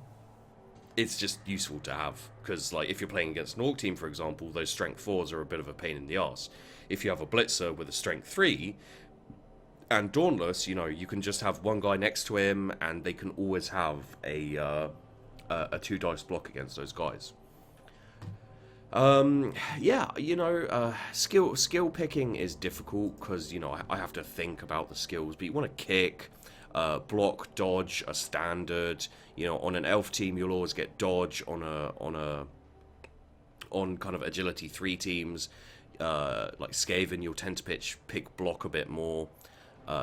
it's just useful to have because, like, if you're playing against an Orc team, for example, those strength 4s are a bit of a pain in the arse. If you have a Blitzer with a strength 3 and Dauntless, you know, you can just have one guy next to him, and they can always have a 2 dice block against those guys. Yeah, you know, skill picking is difficult because, you know, I have to think about the skills, but you want to kick, block, dodge, a standard. You know, on an elf team, you'll always get dodge. On kind of agility 3 teams, like Skaven, you'll tend to pick block a bit more,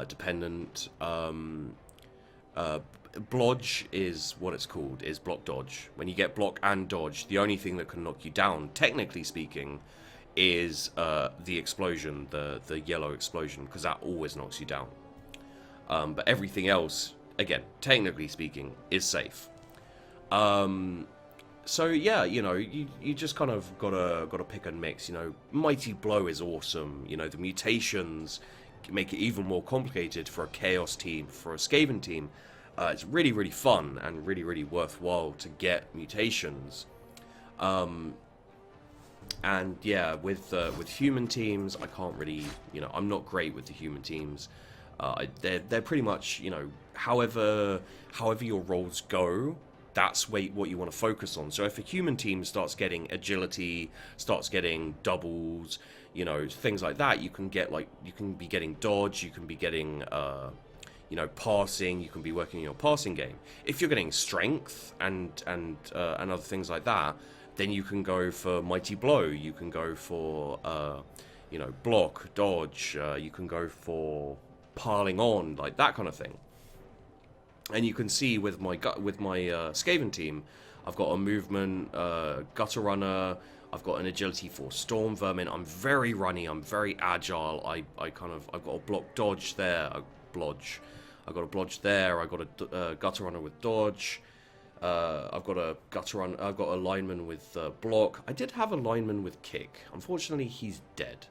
dependent. Blodge is what it's called, is block dodge. When you get block and dodge, the only thing that can knock you down, technically speaking, is the explosion, the yellow explosion, because that always knocks you down. But everything else, again, technically speaking, is safe. So yeah, you know, you just kind of gotta pick and mix. You know, Mighty Blow is awesome. You know, the mutations make it even more complicated for a Chaos team, for a Skaven team. It's really, really fun and really, really worthwhile to get mutations. And yeah, with human teams, I can't really, I'm not great with the human teams. They're pretty much, however your rolls go, that's what you want to focus on. So if a human team starts getting agility, starts getting doubles, things like that, you can be getting dodge, you can be getting passing, you can be working on your passing game. If you're getting strength and other things like that, then you can go for mighty blow, you can go for block, dodge, you can go for piling on, like that kind of thing. And you can see with my Skaven team, I've got a movement, gutter runner, I've got an agility for storm vermin. I'm very runny, I'm very agile. I've got a block dodge there, a blodge. I've got a blodge there. I've got a gutter runner with dodge. I've got a gutter run. I've got a lineman with block. I did have a lineman with kick. Unfortunately, he's dead.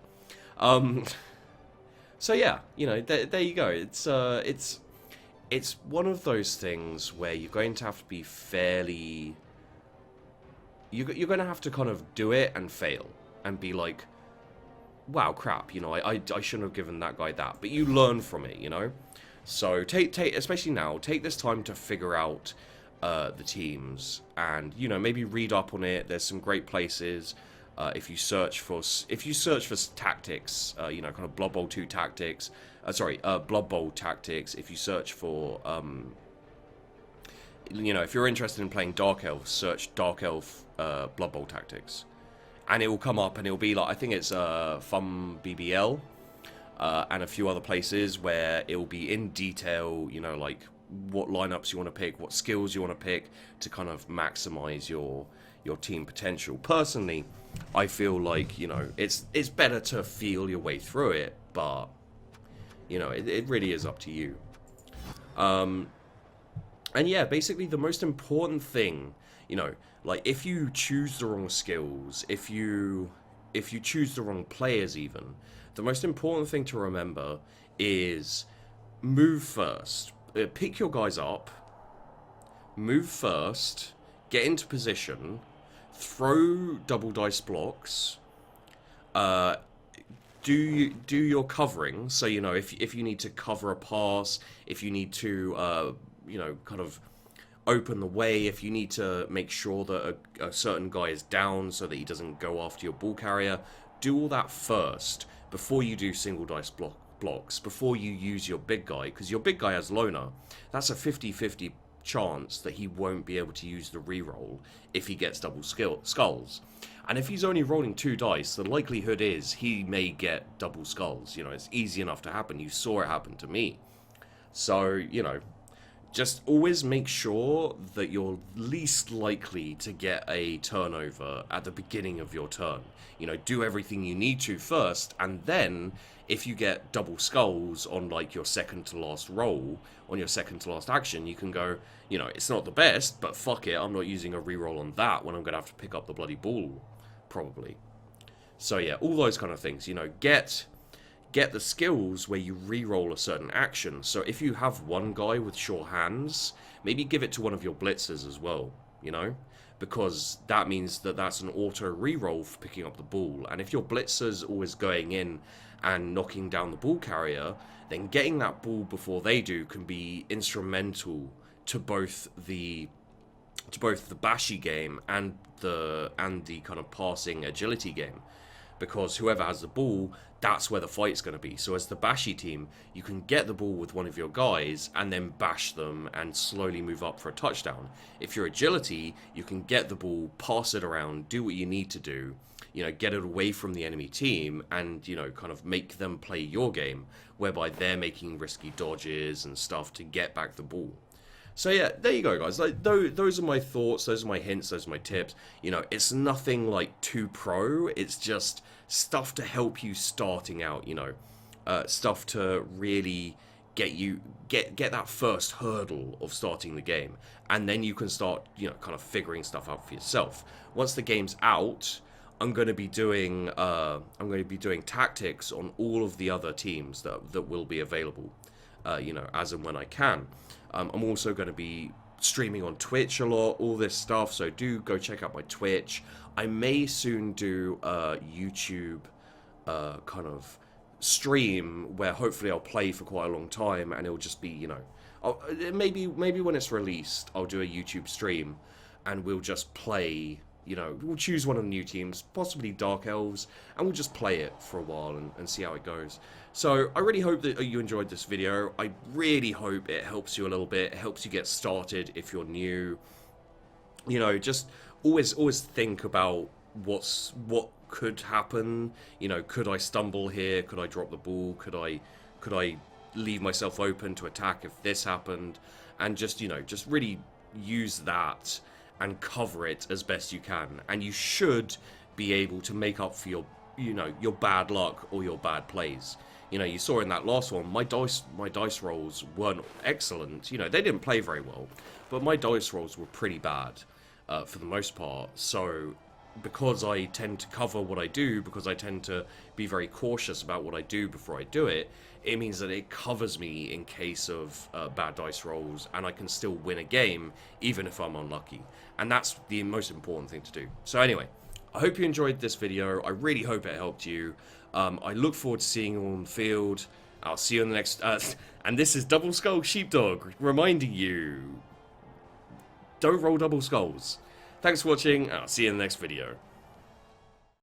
So yeah, there you go. It's one of those things where you're going to have to be fairly. You're going to have to kind of do it and fail and be like, wow, crap. I shouldn't have given that guy that. But you learn from it. So take especially now, take this time to figure out the teams, and maybe read up on it. There's some great places. If you search for tactics, kind of Blood Bowl 2 tactics. Blood Bowl tactics. If you search for, if you're interested in playing Dark Elf, search Dark Elf Blood Bowl tactics, and it will come up, and it will be like, I think it's Fum BBL. And a few other places where it will be in detail, like what lineups you want to pick, what skills you want to pick to kind of maximize your team potential. Personally, I feel like, it's better to feel your way through it, but, it really is up to you. And yeah, basically the most important thing, like if you choose the wrong skills, if you choose the wrong players even, the most important thing to remember is move first. Pick your guys up, move first, get into position, throw double dice blocks, do your covering. So, if you need to cover a pass, if you need to, kind of open the way, if you need to make sure that a certain guy is down so that he doesn't go after your ball carrier, do all that first before you do single dice blocks, before you use your big guy, because your big guy has loner. That's a 50-50 chance that he won't be able to use the reroll if he gets double skulls. And if he's only rolling 2 dice, the likelihood is he may get double skulls. It's easy enough to happen. You saw it happen to me. So, just always make sure that you're least likely to get a turnover at the beginning of your turn. Do everything you need to first, and then if you get double skulls on like your second to last roll, on your second to last action, you can go, it's not the best, but fuck it, I'm not using a reroll on that when I'm going to have to pick up the bloody ball, probably. So yeah, all those kind of things, get the skills where you re-roll a certain action. So if you have one guy with sure hands, maybe give it to one of your blitzers as well, because that means that that's an auto re-roll for picking up the ball. And if your blitzer's always going in and knocking down the ball carrier, then getting that ball before they do can be instrumental to both the bashy game and the kind of passing agility game. Because whoever has the ball, that's where the fight's going to be. So as the bashy team, you can get the ball with one of your guys and then bash them and slowly move up for a touchdown. If you're agility, you can get the ball, pass it around, do what you need to do, get it away from the enemy team and, kind of make them play your game, whereby they're making risky dodges and stuff to get back the ball. So yeah, there you go, guys. Like, those are my thoughts, those are my hints, those are my tips. It's nothing like too pro. It's just stuff to help you starting out. Stuff to really get that first hurdle of starting the game, and then you can start kind of figuring stuff out for yourself. Once the game's out, I'm going to be doing tactics on all of the other teams that will be available, you know, as and when I can. I'm also going to be streaming on Twitch a lot, all this stuff, so do go check out my Twitch. I may soon do a YouTube kind of stream where hopefully I'll play for quite a long time, and it'll just be, you know, maybe when it's released, I'll do a YouTube stream, and we'll just play, you know, we'll choose one of the new teams, possibly Dark Elves, and we'll just play it for a while and see how it goes. So I really hope that you enjoyed this video. I really hope it helps you a little bit. It helps you get started if you're new. You know, just always think about what could happen. You know, could I stumble here? Could I drop the ball? Could I leave myself open to attack if this happened? And just, you know, just really use that and cover it as best you can. And you should be able to make up for your, you know, your bad luck or your bad plays. You know, you saw in that last one, my dice rolls weren't excellent. You know, they didn't play very well, but my dice rolls were pretty bad for the most part. So because I tend to cover what I do, because I tend to be very cautious about what I do before I do it, it means that it covers me in case of bad dice rolls, and I can still win a game even if I'm unlucky. And that's the most important thing to do. So anyway, I hope you enjoyed this video. I really hope it helped you. I look forward to seeing you on the field. I'll see you in the next... and this is Double Skull Sheepdog reminding you, don't roll double skulls. Thanks for watching, and I'll see you in the next video.